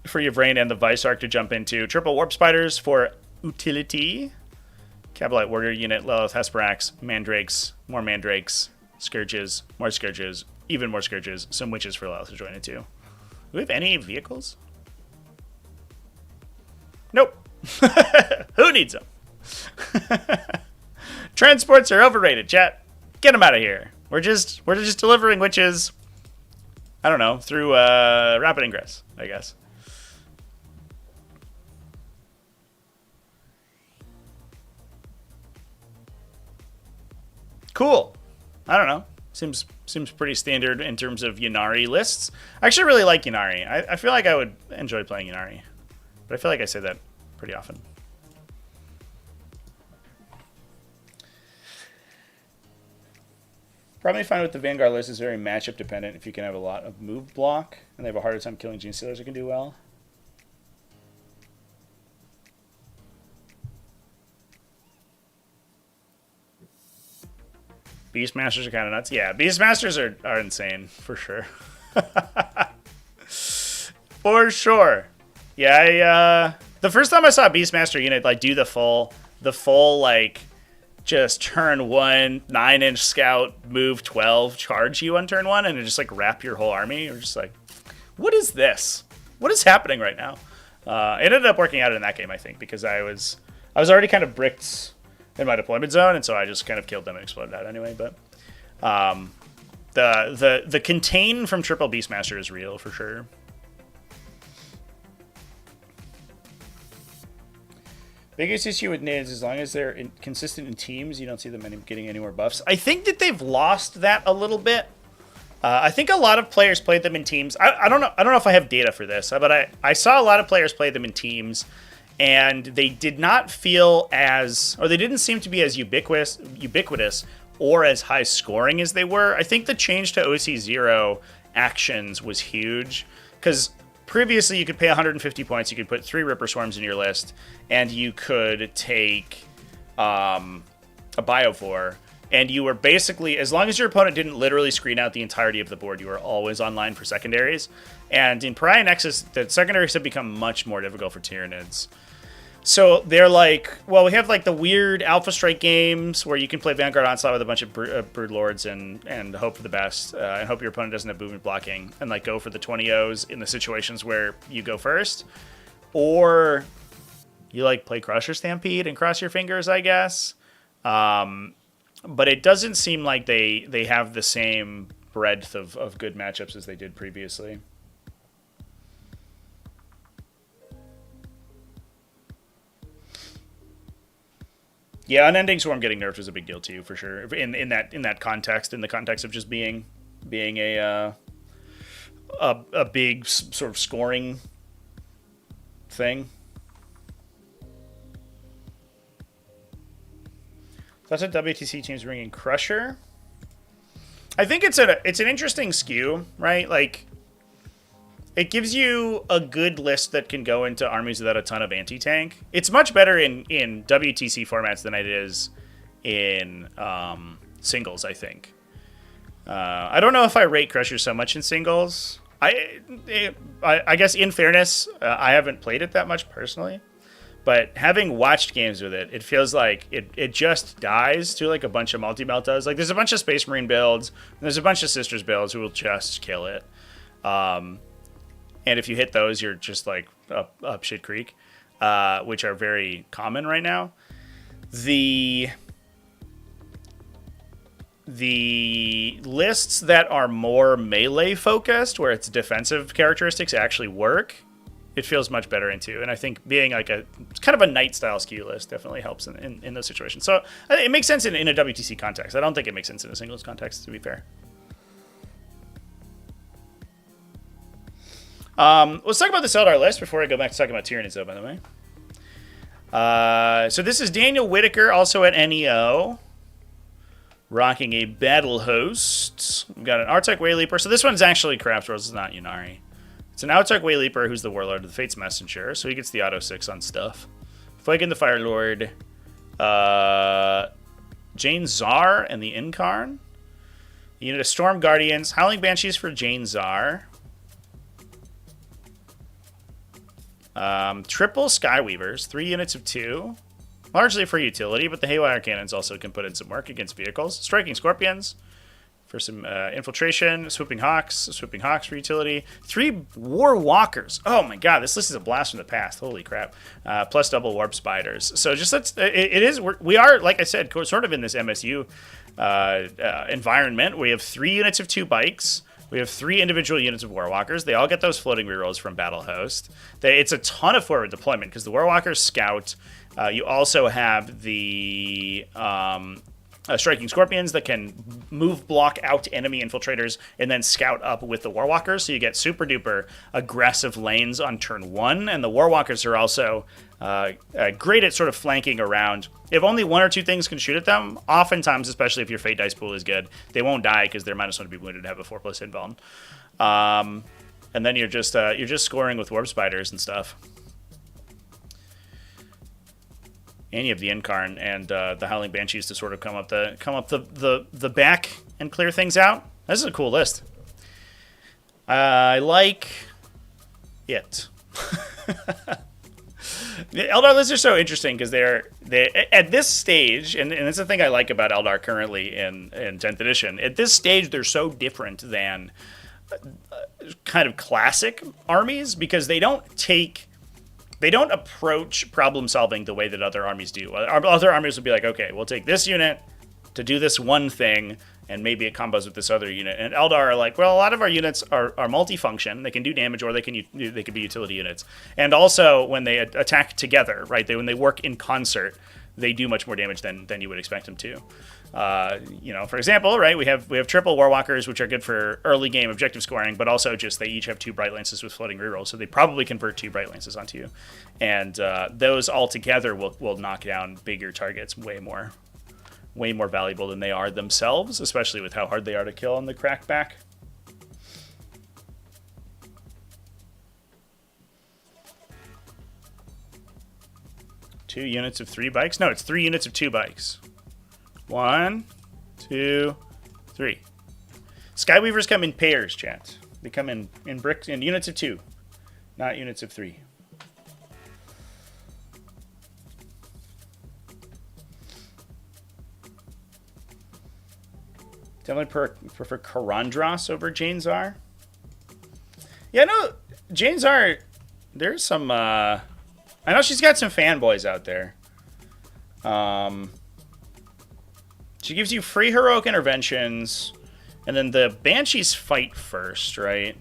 Speaker 1: for your Yvrain and the Vice Arc to jump into, triple Warp Spiders for utility, Cabalite Warrior unit, Lilith Hesperax, Mandrakes, more Mandrakes, Scourges, more Scourges, even more Scourges, some Witches for Lilith to join it too. Do we have any vehicles? Nope. Who needs them? Transports are overrated, chat. Get them out of here. We're just delivering witches, I don't know, through rapid ingress, I guess. Cool. I don't know. Seems pretty standard in terms of Ynnari lists. I actually really like Ynnari. I feel like I would enjoy playing Ynnari, but I feel like I say that pretty often. Probably find with the Vanguard list is very matchup dependent. If you can have a lot of move block and they have a harder time killing Gene Stealers, it can do well. Beastmasters are kind of nuts. Yeah, Beastmasters are insane, for sure. For sure. Yeah, the first time I saw a Beastmaster unit like do the full like just turn 1 9-inch scout, move 12, charge you on turn 1, and just like wrap your whole army. You're just like, what is this? What is happening right now? It ended up working out in that game, I think, because I was already kind of bricked in my deployment zone, and so I just kind of killed them and exploded out anyway. But the contain from triple Beastmaster is real for sure. Biggest issue with Nids, as long as they're consistent in teams, you don't see them getting any more buffs. I think that they've lost that a little bit. I think a lot of players played them in teams. I don't know. I don't know if I have data for this, but I saw a lot of players play them in teams, and they did not feel as, or they didn't seem to be as ubiquitous or as high scoring as they were. I think the change to OC0 actions was huge, because previously you could pay 150 points, you could put 3 Ripper Swarms in your list, and you could take a Biovore. And you were basically, as long as your opponent didn't literally screen out the entirety of the board, you were always online for secondaries. And in Pariah Nexus, the secondaries have become much more difficult for Tyranids. So they're like, well, we have like the weird Alpha Strike games where you can play Vanguard Onslaught with a bunch of Broodlords and hope for the best, and hope your opponent doesn't have movement blocking, and like go for the 20-0s in the situations where you go first. Or you like play Crusher Stampede and cross your fingers, I guess. But it doesn't seem like they have the same breadth of good matchups as they did previously. Yeah, Unending Swarm getting nerfed was a big deal too, for sure. In that context, in the context of just being a big sort of scoring thing. That's what WTC teams bringing Crusher. I think it's an interesting skew, right? Like, it gives you a good list that can go into armies without a ton of anti-tank. It's much better in WTC formats than it is in singles, I think. I don't know if I rate Crusher so much in singles. I guess, in fairness, I haven't played it that much personally. But having watched games with it, it feels like it just dies to like a bunch of multi-melt does. Like, there's a bunch of Space Marine builds, and there's a bunch of Sisters builds who will just kill it. And if you hit those, you're just like up shit creek, which are very common right now. The lists that are more melee focused, where its defensive characteristics actually work, it feels much better into. And I think being like it's kind of a knight style skew list definitely helps in those situations. So it makes sense in a WTC context. I don't think it makes sense in a singles context, to be fair. Let's talk about this Eldar list before I go back to talking about Tyranids, though, by the way. So this is Daniel Whitaker, also at NEO, rocking a battle host. We've got an Artek Wayleaper. So this one's actually Craft Rules, it's not Ynnari. It's an Artek Wayleaper who's the Warlord of the Fates Messenger, so he gets the auto 6 on stuff. Flaking the Fire Lord, Jane Czar and the Incarn. Unit of Storm Guardians, Howling Banshees for Jane Czar. Triple Skyweavers, 3 units of 2. Largely for utility, but the Haywire Cannons also can put in some work against vehicles. Striking Scorpions for some infiltration. Swooping Hawks for utility. 3 War Walkers. Oh my god, this list is a blast from the past. Holy crap. Plus double Warp Spiders. So just we are, like I said, sort of in this MSU environment. We have 3 units of 2 bikes. We have 3 individual units of Warwalkers. They all get those floating rerolls from Battle Host. It's a ton of forward deployment because the Warwalkers scout. You also have the Striking Scorpions that can move block out enemy infiltrators and then scout up with the Warwalkers. So you get super duper aggressive lanes on turn 1. And the Warwalkers are also great at sort of flanking around. If only 1 or 2 things can shoot at them, oftentimes, especially if your Fate Dice pool is good, they won't die because they're -1 to be wounded to have a 4+ invuln. And then you're just scoring with Warp Spiders and stuff. And you have the Incarn and the Howling Banshees to sort of come up the back and clear things out. This is a cool list. I like it. The Eldar lists are so interesting because they at this stage, and it's the thing I like about Eldar currently in 10th edition. At this stage, they're so different than kind of classic armies because they don't approach problem solving the way that other armies do. Other armies would be like, okay, we'll take this unit to do this one thing, and maybe it combos with this other unit. And Eldar are like, well, a lot of our units are multifunction. They can do damage, or they can be utility units. And also, when they attack together, right? When they work in concert, they do much more damage than you would expect them to. You know, for example, right, we have triple Warwalkers, which are good for early game objective scoring, but also just they each have 2 Bright Lances with floating rerolls, so they probably convert 2 Bright Lances onto you, and those all together will knock down bigger targets way more valuable than they are themselves, especially with how hard they are to kill on the crackback. Two units of 3 bikes? No, it's 3 units of 2 bikes. 1, 2, 3. Skyweavers come in pairs, chat. They come in bricks, in units of 2, not units of 3. Definitely prefer Karandros over Jane Czar. Yeah, no, Jane Czar, there's some, I know she's got some fanboys out there. She gives you free heroic interventions, and then the Banshees fight first, right?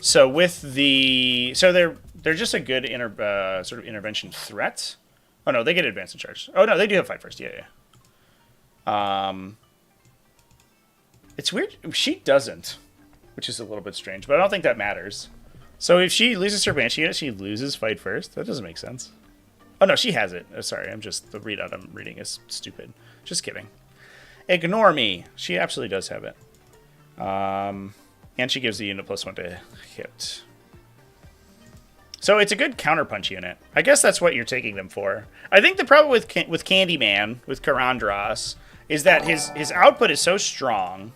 Speaker 1: So with the... So they're just a good sort of intervention threat. Oh, no, they get advance and charge. Oh, no, they do have fight first. Yeah. It's weird. She doesn't, which is a little bit strange, but I don't think that matters. So if she loses her Banshee, she loses fight first. That doesn't make sense. Oh, no, she has it. Oh, sorry, the readout I'm reading is stupid. Just kidding. Ignore me. She absolutely does have it. And she gives the unit +1 to hit. So it's a good counterpunch unit. I guess that's what you're taking them for. I think the problem with Candyman, with Karandros, is that his output is so strong,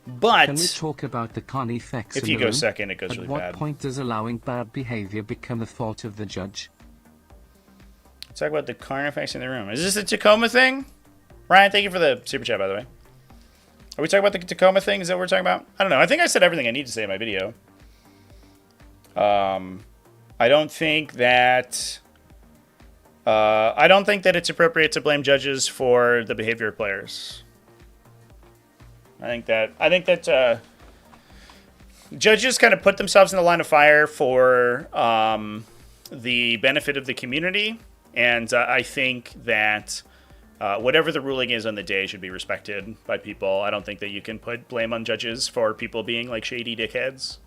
Speaker 1: but...
Speaker 2: Can we talk about the con effects?
Speaker 1: If you go second, it goes really bad.
Speaker 2: At what point does allowing bad behavior become the fault of the judge?
Speaker 1: Let's talk about the con effects in the room. Is this a Tacoma thing? Ryan, thank you for the super chat, by the way. Are we talking about the Tacoma thing? Is that what we're talking about? I don't know. I think I said everything I need to say in my video. I don't think that it's appropriate to blame judges for the behavior of players. I think that judges kind of put themselves in the line of fire for the benefit of the community, and I think that whatever the ruling is on the day should be respected by people. I don't think that you can put blame on judges for people being like shady dickheads.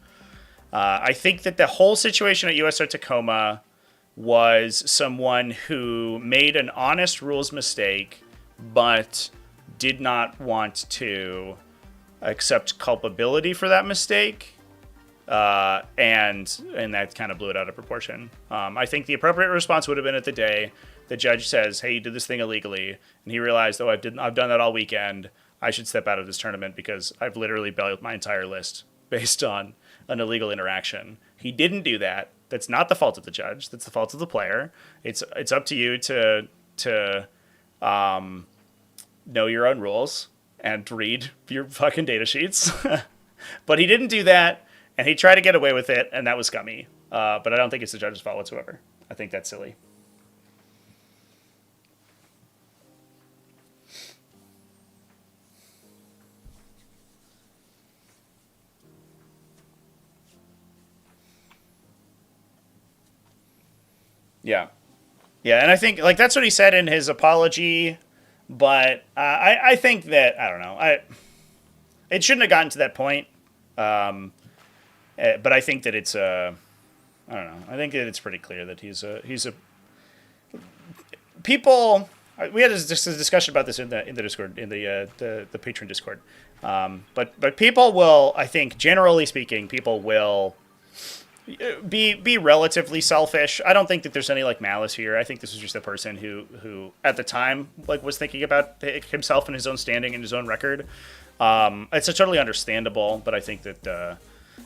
Speaker 1: I think that the whole situation at USO Tacoma was someone who made an honest rules mistake, but did not want to accept culpability for that mistake. And that kind of blew it out of proportion. I think the appropriate response would have been at the day. The judge says, hey, you did this thing illegally. And he realized, oh, I've done that all weekend. I should step out of this tournament because I've literally bailed my entire list based on an illegal interaction. He didn't do that. That's not the fault of the judge. That's the fault of the player. It's up to you to know your own rules and read your fucking data sheets. But he didn't do that, and he tried to get away with it, and that was scummy. But I don't think it's the judge's fault whatsoever. I think that's silly. Yeah. Yeah, and I think, like, that's what he said in his apology, but I think that, I don't know, it shouldn't have gotten to that point, but I think that it's, I don't know, I think that it's pretty clear that he's a, people, we had just a discussion about this in the Discord, in the patron Discord, but people will, I think, generally speaking, people will be relatively selfish. I don't think that there's any like malice here. I think this is just a person who at the time like was thinking about himself and his own standing and his own record. It's totally understandable, but I think that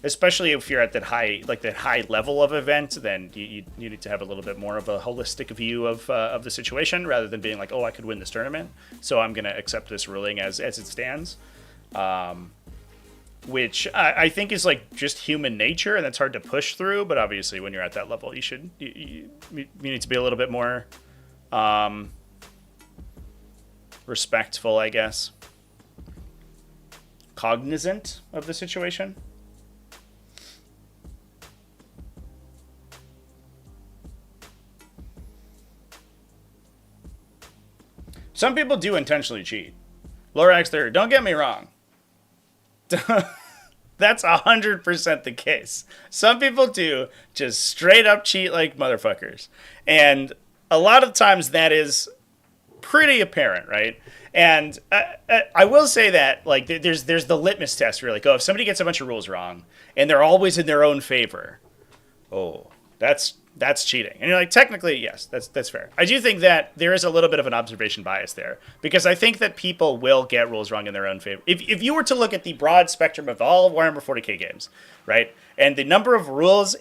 Speaker 1: especially if you're at that high level of event, then you need to have a little bit more of a holistic view of the situation rather than being like, oh, I could win this tournament, so I'm going to accept this ruling as it stands. Which I think is like just human nature, and that's hard to push through. But obviously, when you're at that level, you need to be a little bit more respectful, I guess, cognizant of the situation. Some people do intentionally cheat. Lorax there. Don't get me wrong. That's 100% the case. Some people do just straight up cheat like motherfuckers. And a lot of times that is pretty apparent, right? And I will say that, like, there's the litmus test where, like, oh, if somebody gets a bunch of rules wrong and they're always in their own favor, oh, that's cheating. And you're like, technically, yes, that's fair. I do think that there is a little bit of an observation bias there, because I think that people will get rules wrong in their own favor. If you were to look at the broad spectrum of all of Warhammer 40k games, right, and the number of rules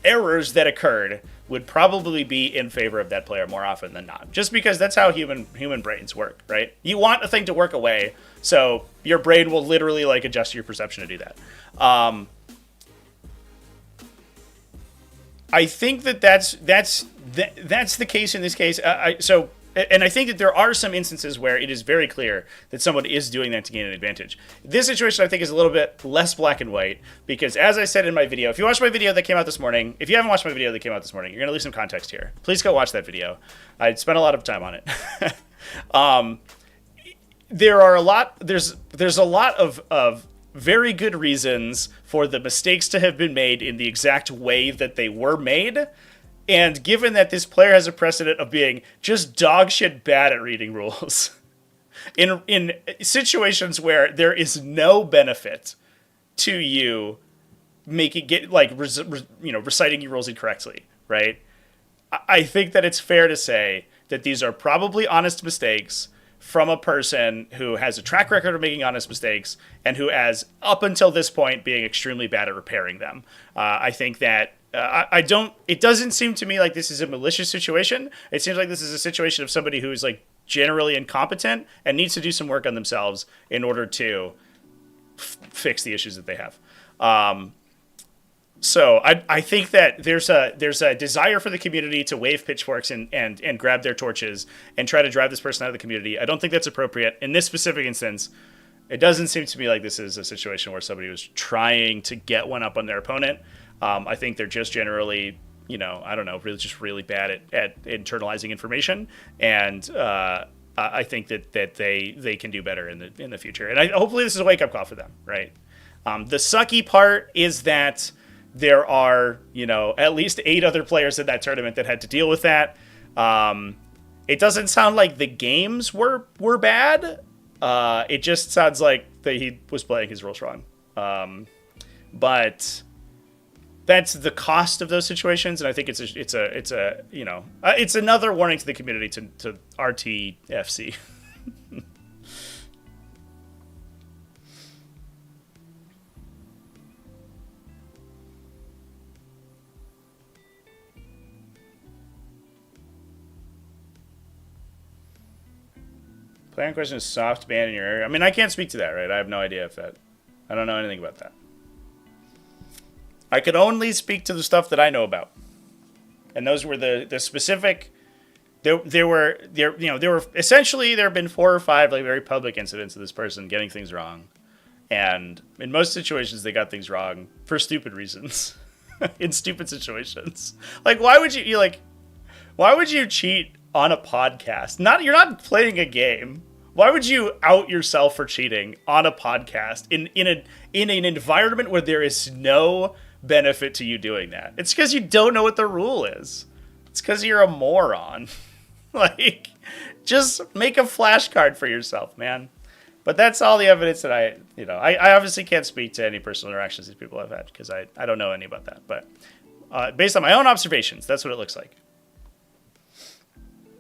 Speaker 1: errors that occurred would probably be in favor of that player more often than not, just because that's how human brains work, right? You want a thing to work away, so your brain will literally, like, adjust your perception to do that. I think that's the case in this case. And I think that there are some instances where it is very clear that someone is doing that to gain an advantage. This situation, I think, is a little bit less black and white, because, as I said in my video, if you watched my video that came out this morning, if you haven't watched my video that came out this morning, you're going to lose some context here. Please go watch that video. I spent a lot of time on it. There's a lot of very good reasons for the mistakes to have been made in the exact way that they were made. And given that this player has a precedent of being just dog shit bad at reading rules, in situations where there is no benefit to you reciting your rules incorrectly, right? I think that it's fair to say that these are probably honest mistakes from a person who has a track record of making honest mistakes and who has, up until this point, being extremely bad at repairing them. I think that it doesn't seem to me like this is a malicious situation. It seems like this is a situation of somebody who is, like, generally incompetent and needs to do some work on themselves in order to fix the issues that they have. So I think that there's a desire for the community to wave pitchforks and grab their torches and try to drive this person out of the community. I don't think that's appropriate. In this specific instance, it doesn't seem to me like this is a situation where somebody was trying to get one up on their opponent. I think they're just generally, really bad at internalizing information. And I think that they can do better in the future. And hopefully this is a wake-up call for them, right? The sucky part is that there are, at least 8 other players in that tournament that had to deal with that. It doesn't sound like the games were bad. It just sounds like that he was playing his rules wrong. But that's the cost of those situations, and I think it's another warning to the community to RTFC. Player question is soft ban in your area. I mean, I can't speak to that, right? I have no idea I don't know anything about that. I could only speak to the stuff that I know about, and those were the specific. There were essentially, there have been 4 or 5 like very public incidents of this person getting things wrong, and in most situations they got things wrong for stupid reasons, in stupid situations. Like, why would you cheat on a podcast? You're not playing a game. Why would you out yourself for cheating on a podcast in an environment where there is no benefit to you doing that? It's because you don't know what the rule is. It's because you're a moron. Like, just make a flashcard for yourself, man. But that's all the evidence that I obviously can't speak to any personal interactions these people have had, because I don't know any about that. But based on my own observations, that's what it looks like.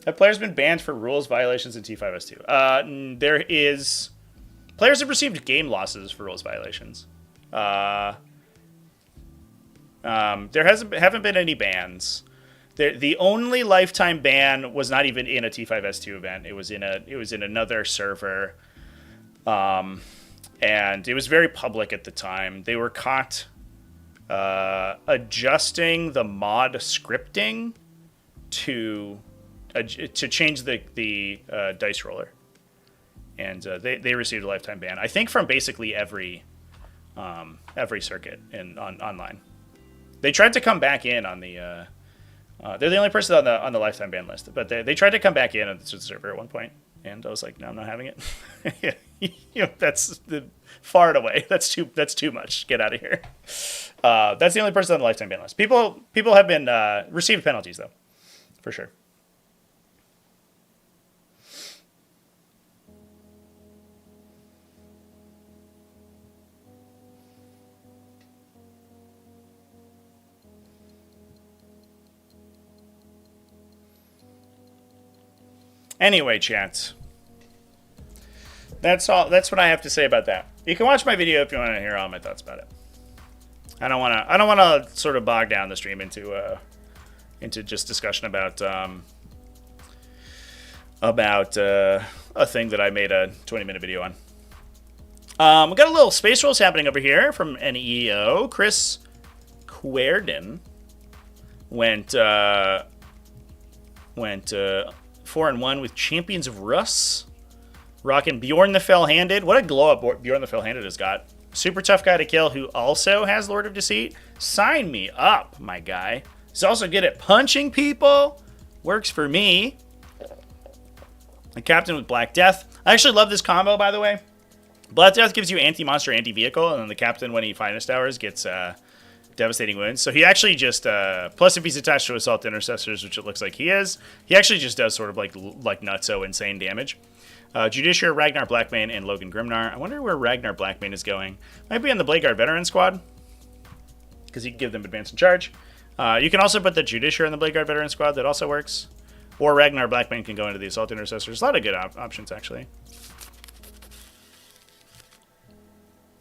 Speaker 1: Have players been banned for rules violations in T5S2? Players have received game losses for rules violations. There haven't been any bans. The only lifetime ban was not even in a T5S2 event. It was in another server, and it was very public at the time. They were caught adjusting the mod scripting to change the dice roller, and they received a lifetime ban. I think from basically every circuit online. They tried to come back in on the. They're the only person on the lifetime ban list, but they tried to come back in on the server at one point. And I was like, no, I'm not having it. That's far and away. That's too much. Get out of here. That's the only person on the lifetime ban list. People have been received penalties though, for sure. Anyway, chat. That's all. That's what I have to say about that. You can watch my video if you want to hear all my thoughts about it. I don't want to sort of bog down the stream into just discussion about a thing that I made a 20-minute video on. We got a little space rolls happening over here from NEO. Chris Querden went 4-1 with Champions of Russ. Rocking Bjorn the Fell-Handed. What a glow-up Bjorn the Fell-Handed has got. Super tough guy to kill who also has Lord of Deceit. Sign me up, my guy. He's also good at punching people. Works for me. A captain with Black Death. I actually love this combo, by the way. Black Death gives you anti-monster, anti-vehicle, and then the captain, when he finest hours, gets devastating wounds. So he actually just, plus if he's attached to Assault Intercessors, which it looks like he is, he actually just does sort of like nutso insane damage. Judiciary, Ragnar Blackmane, and Logan Grimnar. I wonder where Ragnar Blackmane is going. Might be in the Blade Guard Veteran Squad, because he can give them advance and charge. You can also put the Judiciary in the Blade Guard Veteran Squad. That also works. Or Ragnar Blackmane can go into the Assault Intercessors. A lot of good options, actually.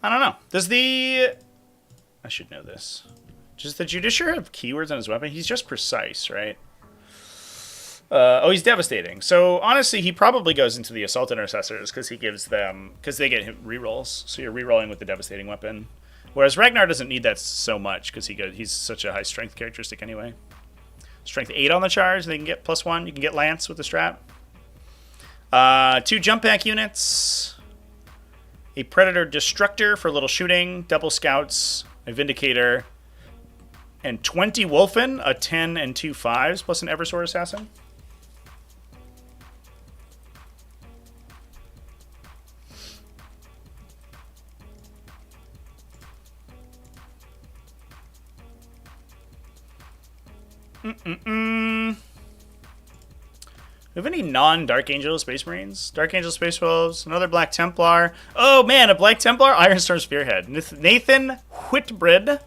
Speaker 1: I don't know. Does the... I should know this. Does the Judiciary have keywords on his weapon? He's just precise, right? Oh, he's devastating. So honestly, he probably goes into the Assault Intercessors because he gives them, because they get rerolls. So you're rerolling with the devastating weapon. Whereas Ragnar doesn't need that so much because he's such a high strength characteristic anyway. Strength 8 on the charge. They can get +1. You can get Lance with the strap. 2 jump pack units. A Predator Destructor for little shooting. Double Scouts. A Vindicator. And 20 Wolfen. A 10 and 2 5s plus an Eversword Assassin. We have any non-Dark Angel Space Marines? Dark Angel Space Wolves, another Black Templar. Oh man, a Black Templar Ironstorm Spearhead. Nathan Whitbread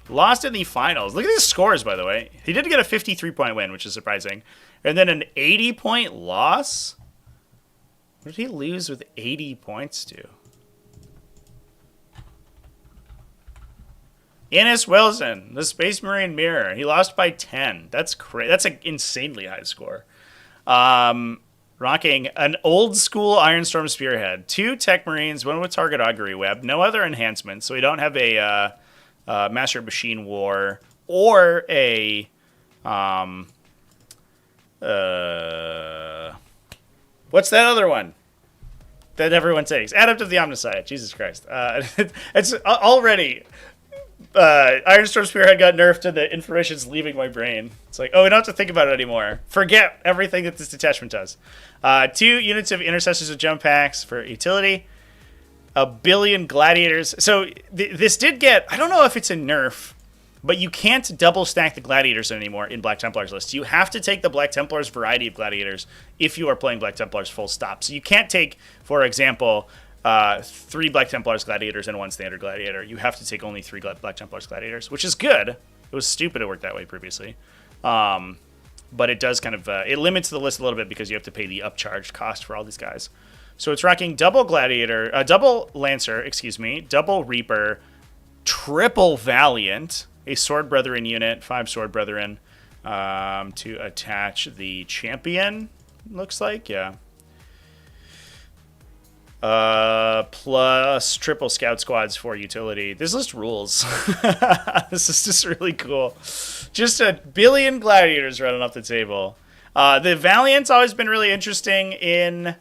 Speaker 1: lost in the finals. Look at his scores, by the way. He did get a 53-point win, which is surprising. And then an 80-point loss? What did he lose with 80 points to? Ennis Wilson, the Space Marine Mirror. He lost by 10. That's crazy. That's an insanely high score. Rocking an old school Ironstorm Spearhead. 2 Tech Marines, 1 with Target Augury Web. No other enhancements. So we don't have a Master of Machine War or a what's that other one that everyone takes? Adept of the Omnicide. Jesus Christ. It's already... Ironstorm Spearhead got nerfed and the information's leaving my brain. It's like, oh, we don't have to think about it anymore. Forget everything that this detachment does. 2 units of Intercessors with jump packs for utility. 1 billion Gladiators. So this did get, I don't know if it's a nerf, but you can't double stack the Gladiators anymore in Black Templars lists. You have to take the Black Templars variety of Gladiators if you are playing Black Templars full stop. So you can't take, for example... 3 Black Templars Gladiators and 1 standard Gladiator. You have to take only 3 Black Templars Gladiators, which is good. It was stupid it worked that way previously. But it does kind of... it limits the list a little bit because you have to pay the upcharged cost for all these guys. So it's rocking double Gladiator... double Lancer, excuse me. Double Reaper. Triple Valiant. A Sword Brethren unit. 5 Sword Brethren. To attach the Champion, looks like. Yeah. Plus triple Scout Squads for utility. This list rules. This is just really cool. Just 1 billion Gladiators running off the table. The Valiant's always been really interesting in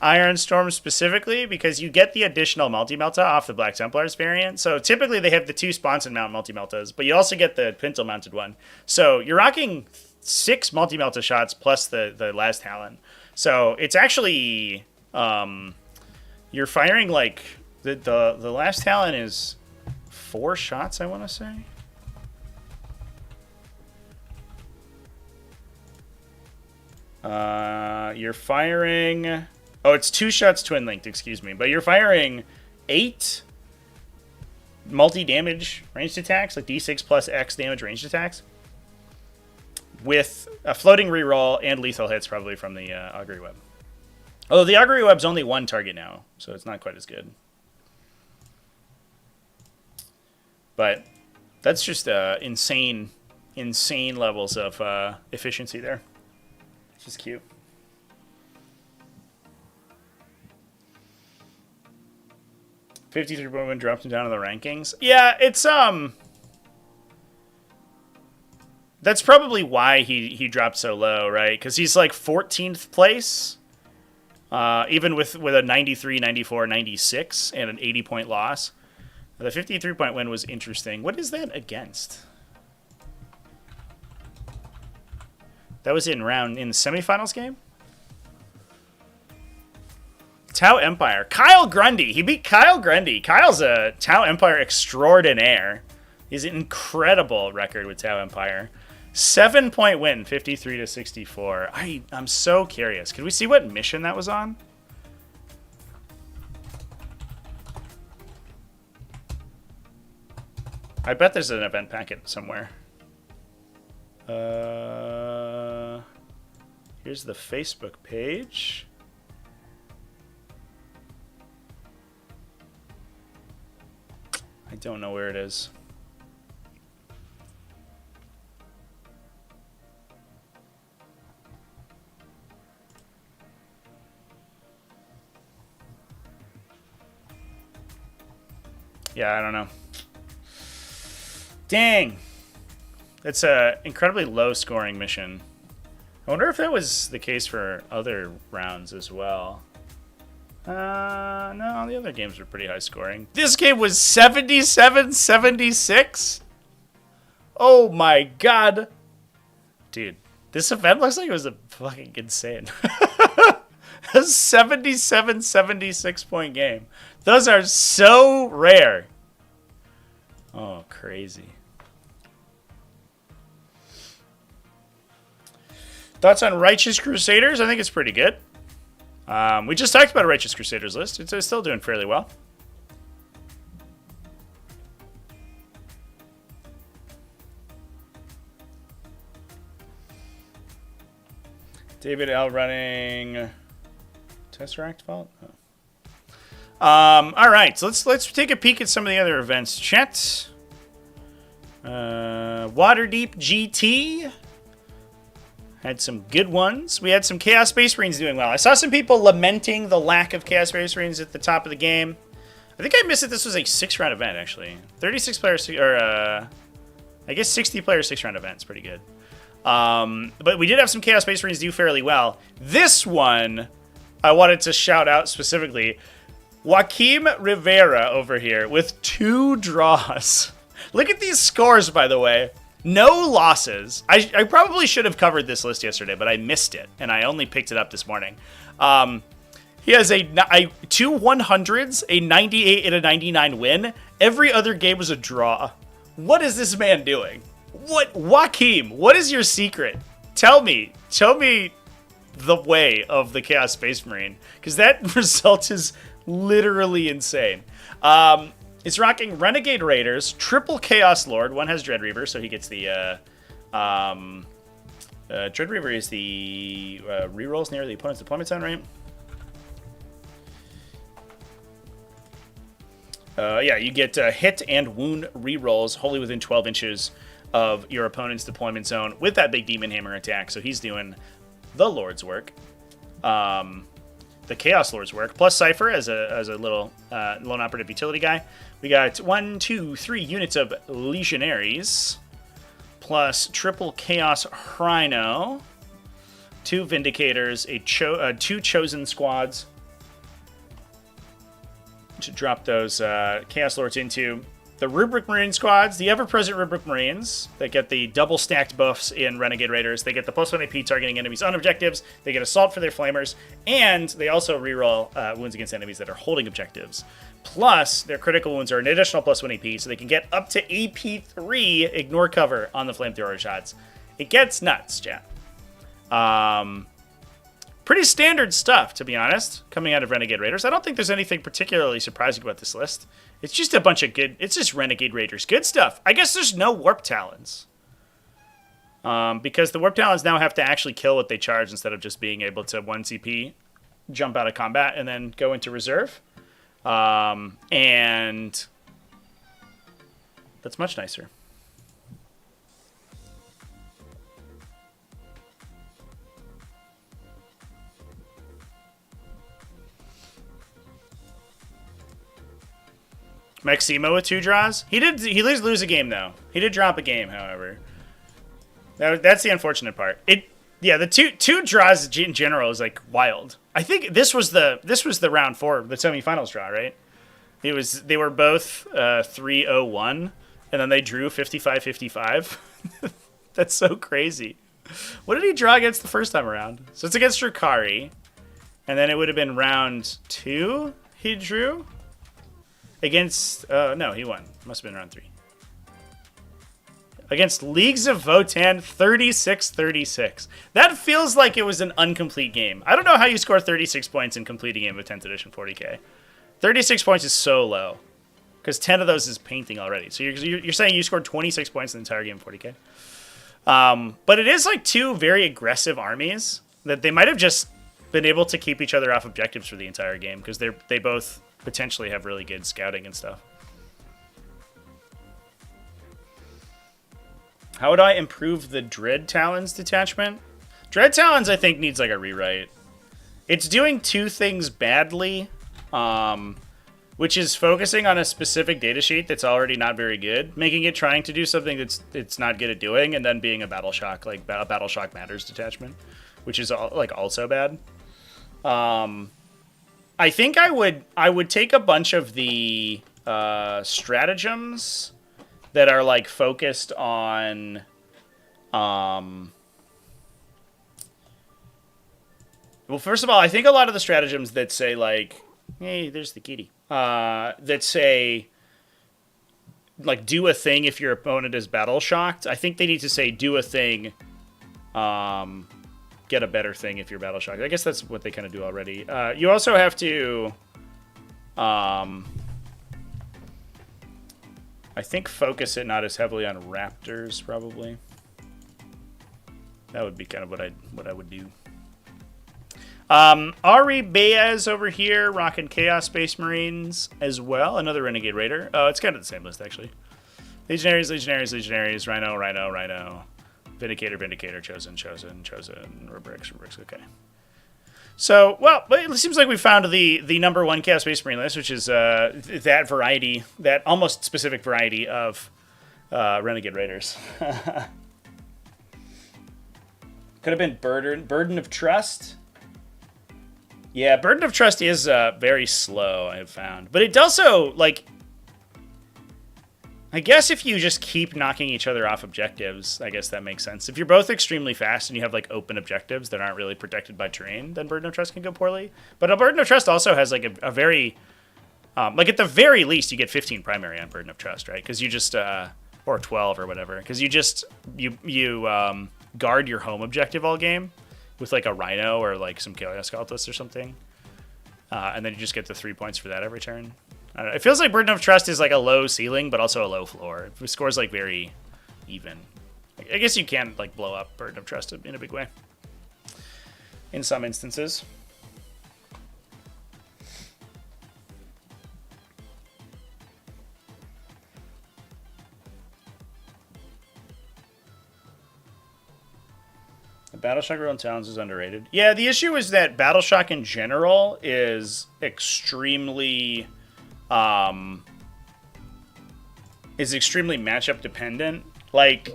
Speaker 1: Ironstorm specifically because you get the additional multi-melta off the Black Templars variant. So typically they have the 2 Sponson mount multi-meltas, but you also get the Pintle mounted one. So you're rocking 6 multi-melta shots plus the last Talon. So it's actually you're firing like the last talent is 4 shots, I want to say. You're firing. Oh, it's 2 shots twin linked. Excuse me, but you're firing 8 multi-damage ranged attacks, like D6 plus X damage ranged attacks, with a floating reroll and lethal hits probably from the Augury Web. Although the Augury Web's only 1 target now, so it's not quite as good. But that's just insane levels of efficiency there. It's just cute. $53.1 dropped him down in the rankings. Yeah, it's that's probably why he dropped so low, right? Because he's like 14th place, even with a 93, 94, 96, and an 80-point loss. The 53-point win was interesting. What is that against? That was in the semifinals game? Tau Empire. Kyle Grundy. He beat Kyle Grundy. Kyle's a Tau Empire extraordinaire. He's an incredible record with Tau Empire. 7-point win, 53-64. I'm so curious. Could we see what mission that was on? I bet there's an event packet somewhere. Here's the Facebook page. I don't know where it is. Yeah, I don't know. Dang. It's a incredibly low scoring mission. I wonder if that was the case for other rounds as well. No, the other games were pretty high scoring. This game was 77-76? Oh my god. Dude, this event looks like it was a fucking insane. A 77-76 point game. Those are so rare. Oh, crazy. Thoughts on Righteous Crusaders? I think it's pretty good. We just talked about a Righteous Crusaders list. It's still doing fairly well. David L. running Tesseract Vault. Oh. All right, so let's take a peek at some of the other events. Chat. Waterdeep GT. Had some good ones. We had some Chaos Space Marines doing well. I saw some people lamenting the lack of Chaos Space Marines at the top of the game. I think I missed it. This was a 6-round event, actually. 36 players, or I guess 60 player 6-round event. It's pretty good. But we did have some Chaos Space Marines do fairly well. This one, I wanted to shout out specifically. Joaquim Rivera over here with 2 draws. Look at these scores, by the way. No losses. I probably should have covered this list yesterday, but I missed it, and I only picked it up this morning. He has 2 100s, a 98, and a 99 win. Every other game was a draw. What is this man doing? What, Joaquim, what is your secret? Tell me the way of the Chaos Space Marine, because that result is literally insane. It's rocking Renegade Raiders, triple Chaos Lord. One has Dreadreaver, so he gets the Dreadreaver is the rerolls near the opponent's deployment zone, right? Yeah, you get hit and wound rerolls wholly within 12 inches of your opponent's deployment zone with that big Demon Hammer attack. So he's doing the Lord's work. The Chaos Lord's work, plus Cypher as a little lone operative utility guy. We got 1, 2, 3 units of Legionaries, plus triple Chaos Rhino, 2 Vindicators, 2 Chosen Squads to drop those Chaos Lords into. the Rubric Marine squads, the ever-present Rubric Marines that get the double-stacked buffs in Renegade Raiders. They get the +1 AP targeting enemies on objectives. They get Assault for their Flamers. And they also reroll wounds against enemies that are holding objectives. Plus, their critical wounds are an additional +1 AP, so they can get up to AP 3 ignore cover on the flamethrower shots. It gets nuts, chat. Pretty standard stuff, to be honest, coming out of Renegade Raiders. I don't think there's anything particularly surprising about this list. It's just a bunch of good... It's just Renegade Raiders. Good stuff. I guess there's no Warp Talons. Because the Warp Talons now have to actually kill what they charge instead of just being able to 1 CP, jump out of combat, and then go into reserve. And that's much nicer. Maximo with 2 draws. He did lose a game though. He did drop a game, however. That's the unfortunate part. The two draws in general is like wild. I think this was the round 4, the semifinals draw, right? They were both 3-0-1, and then they drew 55-55. That's so crazy. What did he draw against the first time around? So it's against Drukari, and then it would have been round 2 he drew. Against, no, he won. Must have been round 3. Against Leagues of Votann, 36-36. That feels like it was an incomplete game. I don't know how you score 36 points in complete a game of 10th edition 40k. 36 points is so low. Because 10 of those is painting already. So you're saying you scored 26 points in the entire game of 40k. But it is like 2 very aggressive armies that they might have just been able to keep each other off objectives for the entire game. Because they both... potentially have really good scouting and stuff. How would I improve the Dread Talons detachment? Dread Talons, I think, needs like a rewrite. It's doing 2 things badly, which is focusing on a specific datasheet that's already not very good, making it trying to do something it's not good at doing, and then being a Battle Shock, like a Battle Shock Matters detachment, which is also bad. I think I would take a bunch of the stratagems that are like focused on well, first of all, I think a lot of the stratagems that say like, hey, there's the kitty, that say like do a thing if your opponent is battle shocked. I think they need to say do a thing, get a better thing if you're battle shocked. I guess that's what they kind of do already. You also have to, I think, focus it not as heavily on raptors, probably. That would be kind of what I would do. Ari Baez over here, rocking Chaos Space Marines as well. Another Renegade Raider. Oh, it's kind of the same list, actually. Legionaries, Legionaries, Legionaries, Rhino, Rhino, Rhino. Vindicator, Vindicator, Chosen, Rubrics, okay. So, well, it seems like we found the number 1 Chaos Space Marine list, which is that variety, that almost specific variety of Renegade Raiders. Could have been Burden of Trust. Yeah, Burden of Trust is very slow, I have found. But it also, like... I guess if you just keep knocking each other off objectives, I guess that makes sense. If you're both extremely fast and you have like open objectives that aren't really protected by terrain, then Burden of Trust can go poorly. But a Burden of Trust also has like a very, like at the very least, you get 15 primary on Burden of Trust, right? Because you just, or 12 or whatever, because you just, you guard your home objective all game with like a Rhino or like some Chaos Cultists or something. And then you just get the 3 points for that every turn. I don't know. It feels like Burden of Trust is like a low ceiling, but also a low floor. It scores like very even. I guess you can like blow up Burden of Trust in a big way. In some instances. The Battleshock Royal Towns is underrated. Yeah, the issue is that Battleshock in general is extremely matchup dependent. Like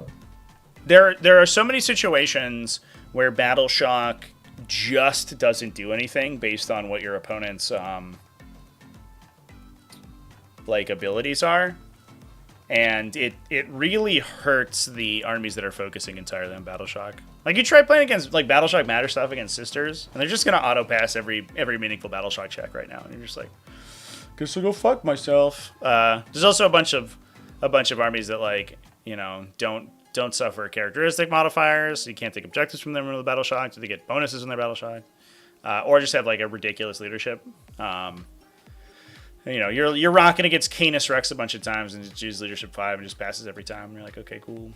Speaker 1: there are so many situations where Battleshock just doesn't do anything based on what your opponent's like abilities are. And it really hurts the armies that are focusing entirely on Battle Shock. Like, you try playing against, like, Battle Shock Matter stuff against Sisters, and they're just going to auto-pass every meaningful Battle Shock check right now. And you're just like, guess I'll go fuck myself. There's also a bunch of armies that, like, you know, don't suffer characteristic modifiers. So you can't take objectives from them in the Battle Shock, so they get bonuses in their Battle Shock. Or just have, like, a ridiculous leadership. You know, you're rocking against Canis Rex a bunch of times and just use leadership 5 and just passes every time. And you're like, okay, cool.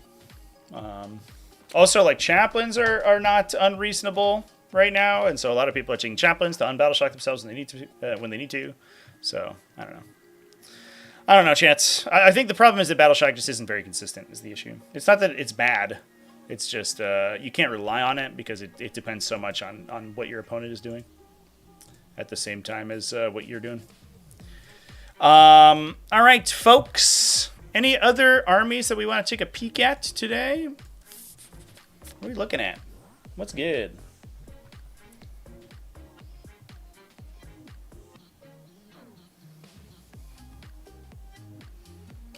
Speaker 1: Also, like, chaplains are not unreasonable right now, and so a lot of people are taking chaplains to unbattle shock themselves when they need to. So I don't know, Chance. I think the problem is that battle shock just isn't very consistent. Is the issue? It's not that it's bad. It's just you can't rely on it because it depends so much on what your opponent is doing at the same time as what you're doing. All right, folks. Any other armies that we want to take a peek at today? What are we looking at? What's good?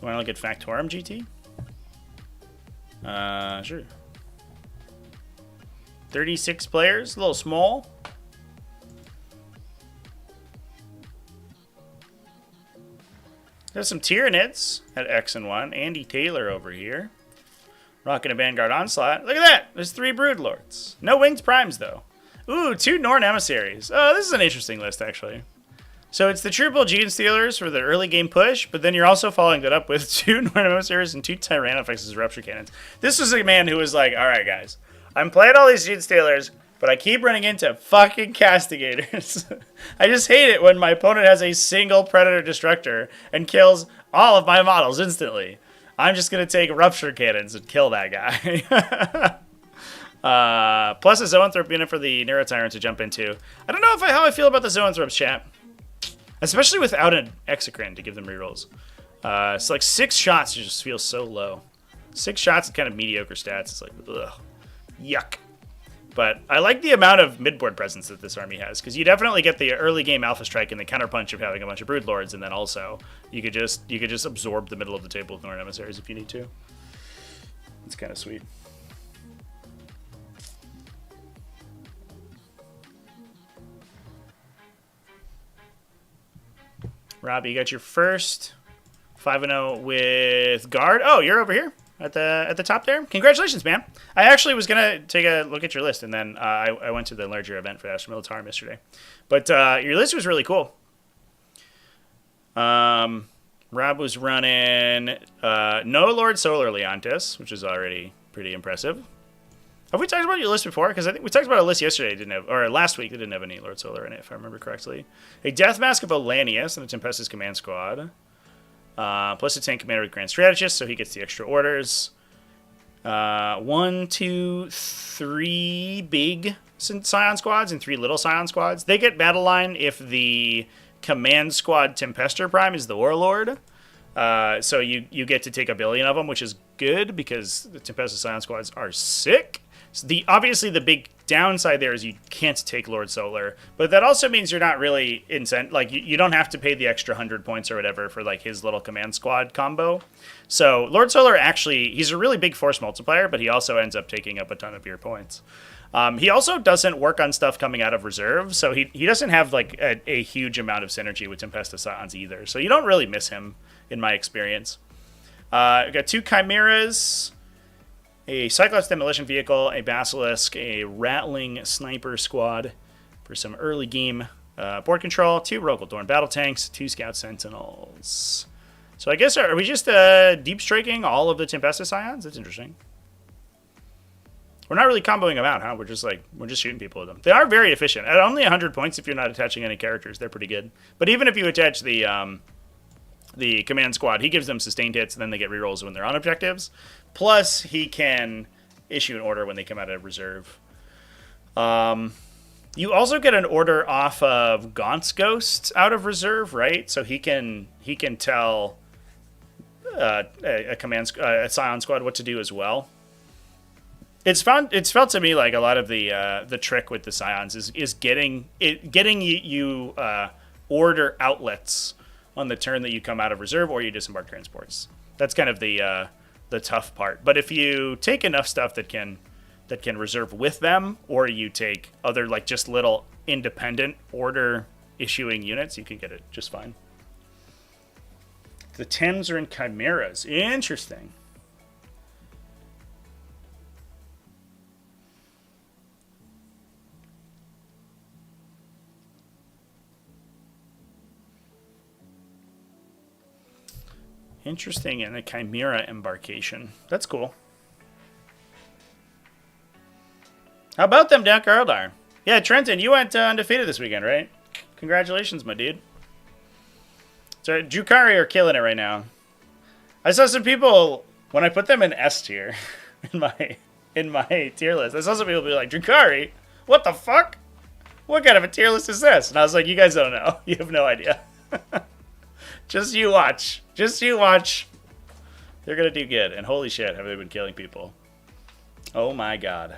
Speaker 1: Want to look at Factorum GT? Sure. 36 players, a little small. There's some Tyranids at X and 1. Andy Taylor over here. Rocking a Vanguard Onslaught. Look at that! There's 3 Broodlords. No Winged Primes, though. Ooh, 2 Norn Emissaries. Oh, this is an interesting list, actually. So it's the Triple Gene Stealers for the early game push, but then you're also following that up with 2 Norn Emissaries and 2 Tyrannofixes as Rupture Cannons. This was a man who was like, alright, guys. I'm playing all these Gene Stealers, but I keep running into fucking Castigators. I just hate it when my opponent has a single Predator Destructor and kills all of my models instantly. I'm just going to take Rupture Cannons and kill that guy. Plus a Zoanthrope unit for the Neurotyrant to jump into. I don't know how I feel about the Zoanthropes, chat. Especially without an Exocrine to give them rerolls. It's like 6 shots just feels so low. 6 shots and kind of mediocre stats. It's like, ugh. Yuck. But I like the amount of midboard presence that this army has, because you definitely get the early game alpha strike and the counterpunch of having a bunch of Broodlords, and then also you could just absorb the middle of the table with Norn Emissaries if you need to. It's kind of sweet. Robbie, you got your first 5-0 with Guard. Oh, you're over here at the top there. Congratulations, man. I actually was going to take a look at your list, and then I went to the larger event for Astro Militarum yesterday. But your list was really cool. Rob was running no Lord Solar Leontis, which is already pretty impressive. Have we talked about your list before? Because I think we talked about a list yesterday. Or last week, that didn't have any Lord Solar in it, if I remember correctly. A Death Mask of Olanius and a Tempestus Command Squad. Plus a tank commander with Grand Strategist, so he gets the extra orders. 1, 2, 3 big Scion Squads and 3 little Scion Squads. They get Battle Line if the Command Squad Tempester Prime is the Warlord. So you get to take a billion of them, which is good because the Tempestus Scion Squads are sick. So obviously the big downside there is you can't take Lord Solar, but that also means you're not really like you don't have to pay the extra 100 points or whatever for like his little command squad combo. So Lord Solar actually, he's a really big force multiplier, but he also ends up taking up a ton of your points. He also doesn't work on stuff coming out of reserve, so he doesn't have like a huge amount of synergy with Tempestus Scions either. So you don't really miss him in my experience. We've got 2 Chimeras, a Cyclops Demolition Vehicle, a Basilisk, a Rattling Sniper Squad for some early game board control, 2 Rokal Dorn Battle Tanks, 2 Scout Sentinels. So I guess, are we just deep striking all of the Tempestus Scions? That's interesting. We're not really comboing them out, huh? We're just shooting people with them. They are very efficient. At only 100 points if you're not attaching any characters, they're pretty good. But even if you attach the command squad, he gives them sustained hits, and then they get rerolls when they're on objectives. Plus, he can issue an order when they come out of reserve. You also get an order off of Gaunt's Ghost out of reserve, right? So he can tell a Scion squad what to do as well. It's felt to me like a lot of the trick with the Scions is getting you order outlets on the turn that you come out of reserve or you disembark transports. That's kind of the tough part. But if you take enough stuff that can reserve with them, or you take other like just little independent order issuing units, you can get it just fine. The 10s are in chimeras. Interesting. Interesting, in a chimera embarkation. That's cool. How about them, Eldar? Yeah, Trenton, you went undefeated this weekend, right? Congratulations, my dude. So Drukhari are killing it right now. I saw some people when I put them in S tier in my tier list. I saw some people be like, Drukhari, what the fuck? What kind of a tier list is this? And I was like, you guys don't know. You have no idea. Just you watch. Just you watch. They're gonna do good. And holy shit, have they been killing people? Oh my god.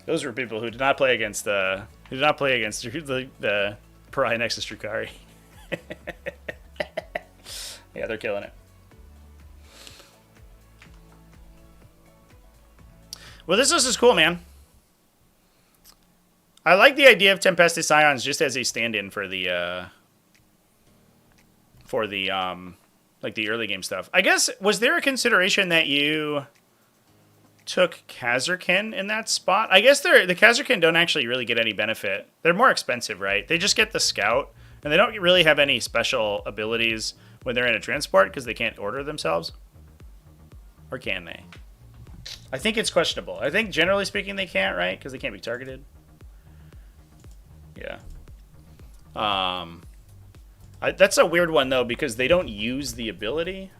Speaker 1: Those were people who did not play against the Pariah Nexus Drukhari. Yeah, they're killing it. Well, this list is cool, man. I like the idea of Tempestus Scions just as a stand-in for the like the early game stuff. I guess, was there a consideration that you took Khazarkin in that spot? I guess the Khazarkin don't actually really get any benefit. They're more expensive, right? They just get the scout, and they don't really have any special abilities when they're in a transport because they can't order themselves. Or can they? I think it's questionable. I think generally speaking they can't, right? Because they can't be targeted. Yeah. That's a weird one, though, because they don't use the ability.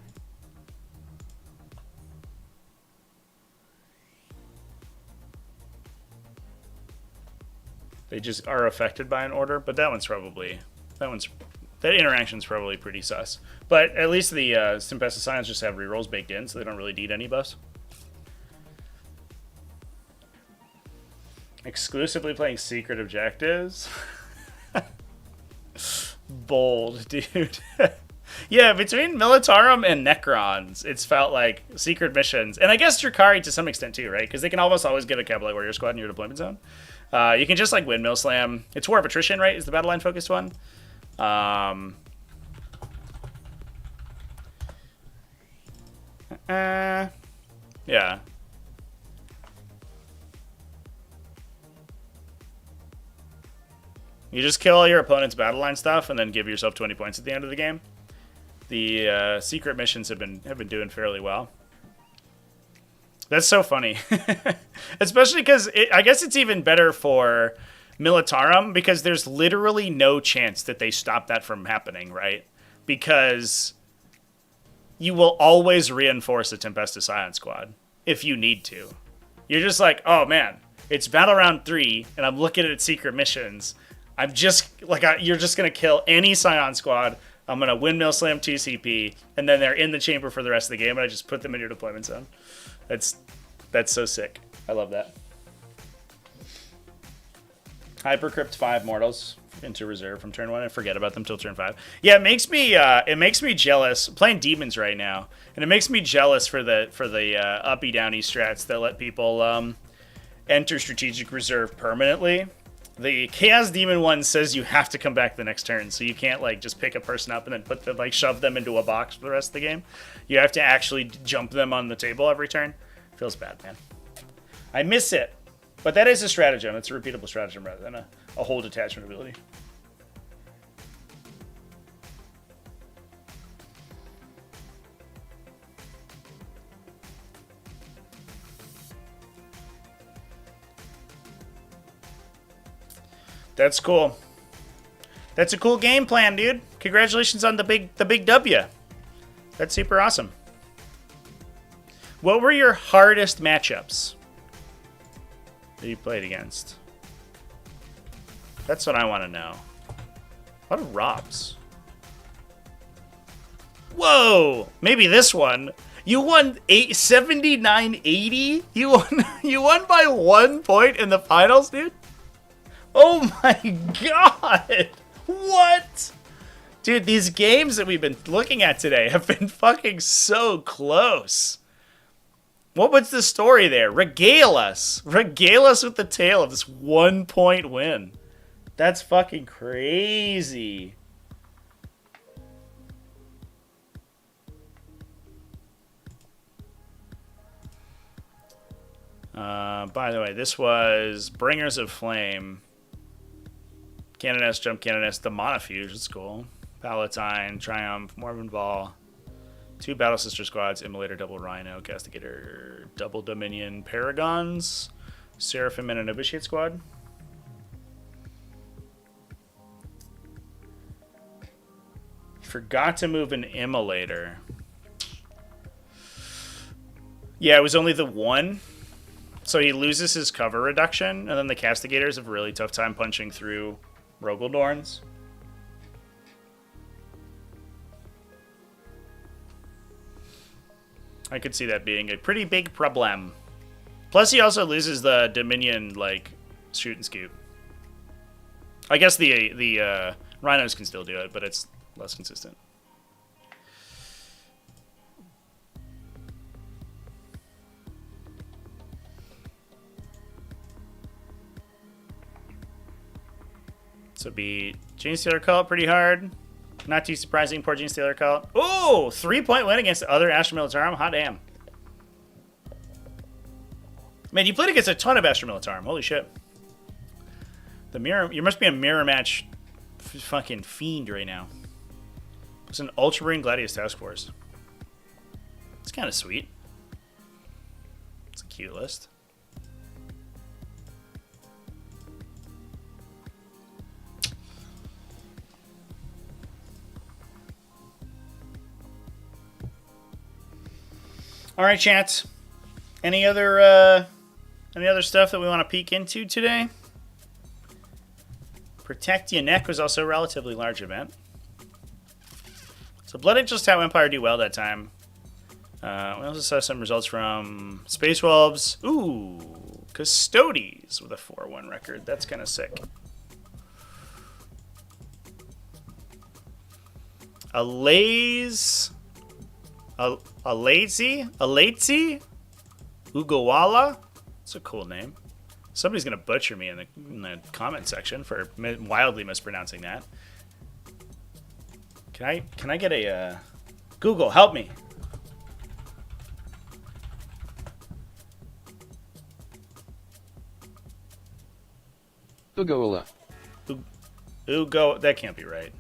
Speaker 1: They just are affected by an order, but that interaction's probably pretty sus. But at least the Tempestus Scions just have rerolls baked in, so they don't really need any buffs. Exclusively playing secret objectives. Bold, dude. Yeah, between Militarum and Necrons, it's felt like secret missions. And I guess Drukhari to some extent too, right? Because they can almost always get a Cavalry Warrior Squad in your deployment zone. You can just like windmill slam. It's War of Attrition, right? Is the battle line focused one? Yeah. You just kill all your opponent's battle line stuff and then give yourself 20 points at the end of the game. The secret missions have been doing fairly well. That's so funny. Especially because I guess it's even better for Militarum because there's literally no chance that they stop that from happening, right? Because you will always reinforce a Tempestus Scion squad if you need to. You're just like, oh man, it's battle round 3 and I'm looking at secret missions. I'm just like, you're just going to kill any Scion squad. I'm going to windmill slam 2 CP, and then they're in the chamber for the rest of the game, and I just put them in your deployment zone. That's so sick. I love that. Hypercrypt 5 Mortals into reserve from turn 1. I forget about them till turn 5. Yeah, it makes me jealous. I'm playing demons right now, and it makes me jealous for the uppy downy strats that let people enter strategic reserve permanently. The Chaos Demon one says you have to come back the next turn, so you can't like just pick a person up and then shove them into a box for the rest of the game. You have to actually jump them on the table every turn. Feels bad, man. I miss it, but that is a stratagem. It's a repeatable stratagem rather than a whole detachment ability. That's cool. That's a cool game plan, dude. Congratulations on the big W. That's super awesome. What were your hardest matchups that you played against? That's what I want to know. A lot of Robs. Whoa! Maybe this one. You won 79-80? You won by 1 point in the finals, dude? Oh my god! What? Dude, these games that we've been looking at today have been fucking so close. What was the story there? Regale us. Regale us with the tale of this 1-point win. That's fucking crazy. By the way, this was Bringers of Flame. Canoness, Jump Canoness, the Monofuge, that's cool. Palatine, Triumph, Morbin Ball. 2 Battle Sister Squads, Immolator, Double Rhino, Castigator, Double Dominion, Paragons, Seraphim, and a Novitiate Squad. Forgot to move an Immolator. Yeah, it was only the 1. So he loses his cover reduction, and then the Castigators have a really tough time punching through Rogaldorns. I could see that being a pretty big problem. Plus, he also loses the Dominion, like, shoot and scoop. I guess the Rhinos can still do it, but it's less consistent. So beat Genestealer Cult pretty hard. Not too surprising, poor Genestealer Cult. Oh, 3-point win against the other Astra Militarum. Hot damn. Man, you played against a ton of Astra Militarum. Holy shit. The mirror, you must be a mirror match fucking fiend right now. It's an Ultramarine Gladius Task Force. It's kind of sweet. It's a cute list. All right, chat. Any other stuff that we want to peek into today? Protect Ynnari was also a relatively large event. So Blood Angels Tau Empire do well that time. We also saw some results from Space Wolves. Ooh, Custodes with a 4-1 record. That's kind of sick. Alaze Ugawala. It's a cool name. Somebody's gonna butcher me in the comment section for wildly mispronouncing that. Can I get a Google help me?
Speaker 2: Ugawala.
Speaker 1: Ugo. That can't be right.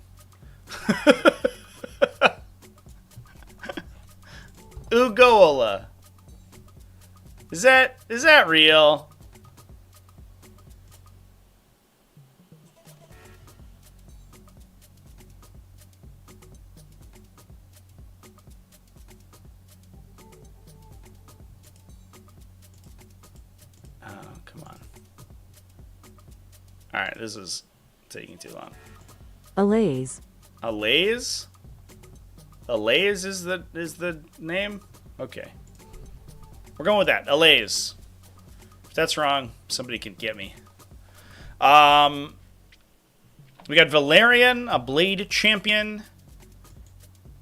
Speaker 1: Ugoala. Is that real? Oh, come on. All right, this is taking too long.
Speaker 3: Alaze.
Speaker 1: Alaze? Alaze is the name? Okay. We're going with that. Alaze. If that's wrong, somebody can get me. We got Valerian, a Blade Champion.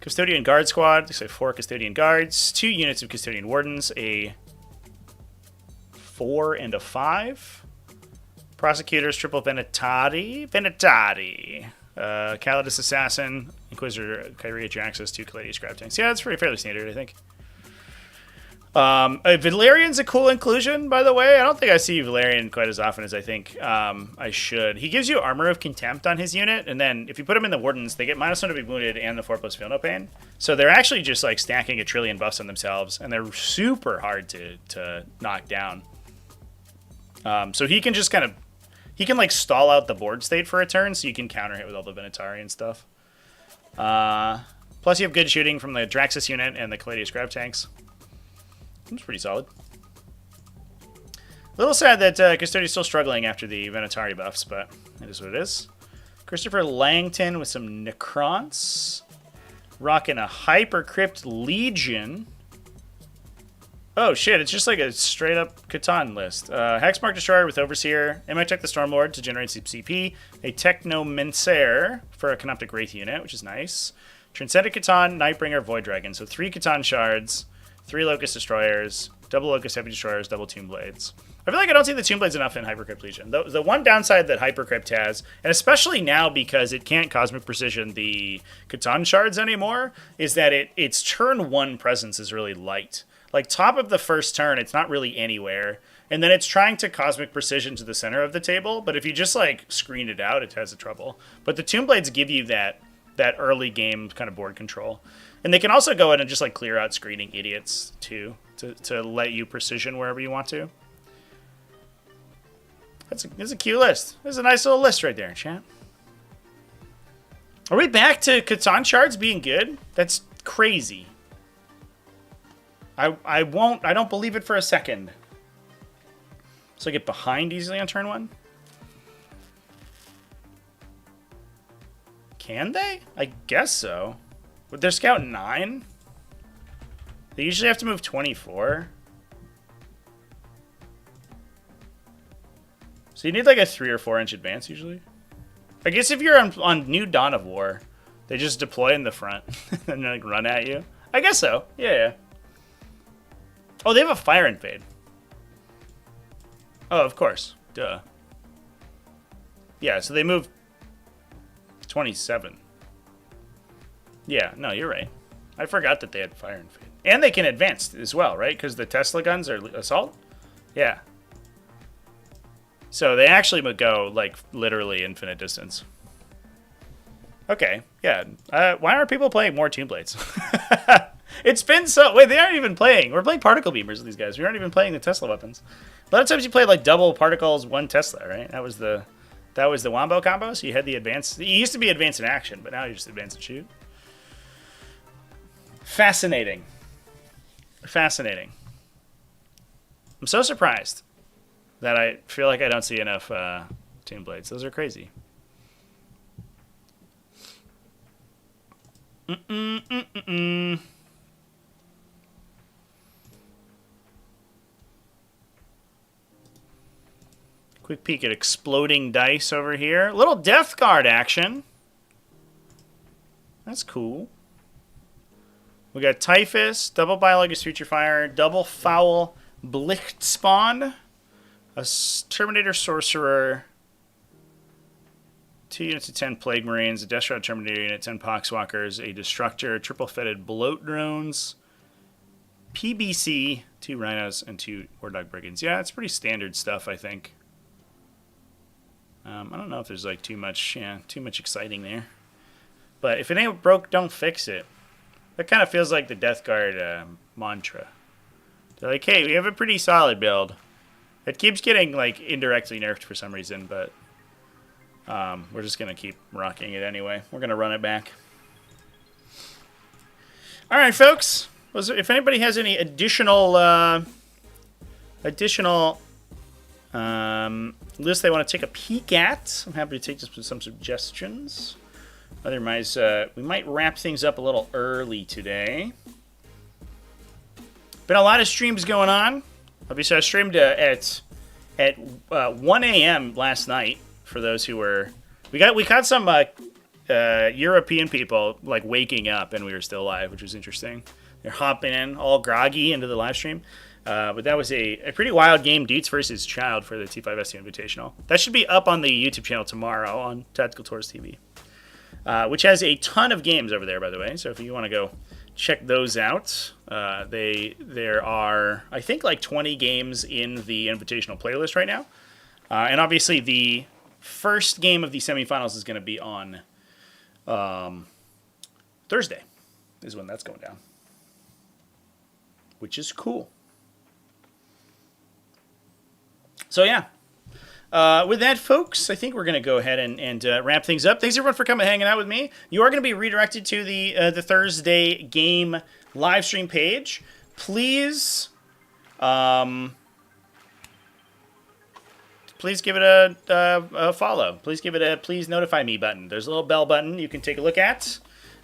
Speaker 1: Custodian Guard Squad. So 4 Custodian Guards. 2 units of Custodian Wardens. A 4 and a 5. Prosecutors, triple Venatati. Calidus Assassin, Inquisitor, Kyria Jaxus, 2 Caladius Grab Tanks. Yeah, that's fairly standard, I think. Valerian's a cool inclusion, by the way. I don't think I see Valerian quite as often as I think I should. He gives you Armor of Contempt on his unit, and then if you put him in the Wardens, they get -1 to be wounded and the 4+ Feel No Pain. So they're actually just like stacking a trillion buffs on themselves, and they're super hard to knock down. So he can just kind of... He can, like, stall out the board state for a turn, so you can counter hit with all the Venatari and stuff. Plus, you have good shooting from the Draxus unit and the Caladius Grab Tanks. Seems pretty solid. A little sad that Custodes is still struggling after the Venatari buffs, but it is what it is. Christopher Langton with some Necrons. Rocking a Hypercrypt Legion. Oh shit, it's just like a straight up Catan list. Hexmark Destroyer with Overseer, Tech the Stormlord to generate some CP, a Technomancer for a Canoptic Wraith unit, which is nice. Transcendent Catan, Nightbringer, Void Dragon. So 3 Catan Shards, 3 Locust Destroyers, double Locust Heavy Destroyers, double Tomb Blades. I feel like I don't see the Tomb Blades enough in Hypercrypt Legion. The one downside that Hypercrypt has, and especially now because it can't Cosmic Precision the Catan Shards anymore, is that its turn 1 presence is really light. Like, top of the first turn, it's not really anywhere. And then it's trying to Cosmic Precision to the center of the table. But if you just, like, screen it out, it has a trouble. But the Tomb Blades give you that early game kind of board control. And they can also go in and just, like, clear out screening idiots, too. To let you precision wherever you want to. That's a cute list. There's a nice little list right there, chat. Are we back to Catan Shards being good? That's crazy. I don't believe it for a second. So I get behind easily on turn 1? Can they? I guess so. Would their scout 9? They usually have to move 24. So you need like a 3 or 4 inch advance usually. I guess if you're on New Dawn of War, they just deploy in the front and like run at you. I guess so. Yeah. Oh, they have a Fire and Fade. Oh, of course. Duh. Yeah, so they move 27. Yeah, no, you're right. I forgot that they had Fire and Fade. And they can advance as well, right? Because the Tesla guns are assault? Yeah. So they actually would go, like, literally infinite distance. Okay, yeah. Why aren't people playing more Tomb Blades? It's been so... Wait, they aren't even playing. We're playing Particle Beamers with these guys. We aren't even playing the Tesla weapons. A lot of times you play, like, double Particles, 1 Tesla, right? That was the Wombo combo, so you had the advance... You used to be advance in action, but now you just advance and shoot. Fascinating. Fascinating. I'm so surprised that I feel like I don't see enough Tomb Blades. Those are crazy. Quick peek at exploding dice over here. A little Death Guard action. That's cool. We got Typhus, double Biologist Future Fire, double Foul Blichtspawn, a Terminator Sorcerer, 2 units of 10 Plague Marines, a Death Shroud Terminator unit, 10 Poxwalkers, a Destructor, triple Fetid Bloat Drones, PBC, 2 Rhinos, and 2 War Dog Brigands. Yeah, it's pretty standard stuff, I think. I don't know if there's like too much exciting there. But if it ain't broke, don't fix it. That kind of feels like the Death Guard mantra. They're like, hey, we have a pretty solid build. It keeps getting like indirectly nerfed for some reason, but we're just going to keep rocking it anyway. We're going to run it back. All right, folks. If anybody has any additional lists they want to take a peek at, I'm happy to take some suggestions. Otherwise, we might wrap things up a little early today. Been a lot of streams going on. Obviously, I streamed at 1 a.m. last night. For those who were, we caught some European people like waking up, and we were still live, which was interesting. They're hopping in all groggy into the live stream. But that was a pretty wild game, Dudes versus Child, for the T5SC Invitational. That should be up on the YouTube channel tomorrow on TacticalTortoise TV. Which has a ton of games over there, by the way. So if you want to go check those out, there are, I think, like 20 games in the Invitational playlist right now. And obviously the first game of the semifinals is going to be on Thursday, is when that's going down. Which is cool. So yeah. With that, folks, I think we're going to go ahead and wrap things up. Thanks, everyone, for coming and hanging out with me. You are going to be redirected to the Thursday game live stream page. Please, please give it a follow. Please give it a please notify me button. There's a little bell button you can take a look at,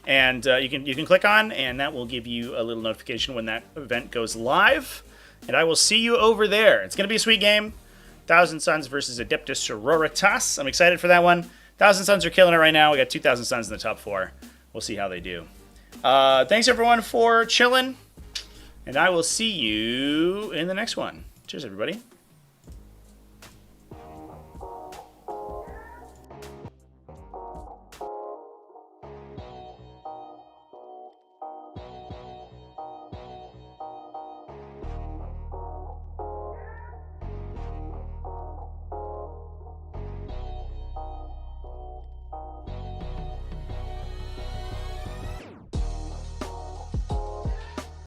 Speaker 1: and you can click on, and that will give you a little notification when that event goes live. And I will see you over there. It's going to be a sweet game. Thousand Sons versus Adeptus Sororitas. I'm excited for that one. Thousand Sons are killing it right now. We got 2,000 Sons in the top 4. We'll see how they do. Thanks, everyone, for chilling. And I will see you in the next one. Cheers, everybody.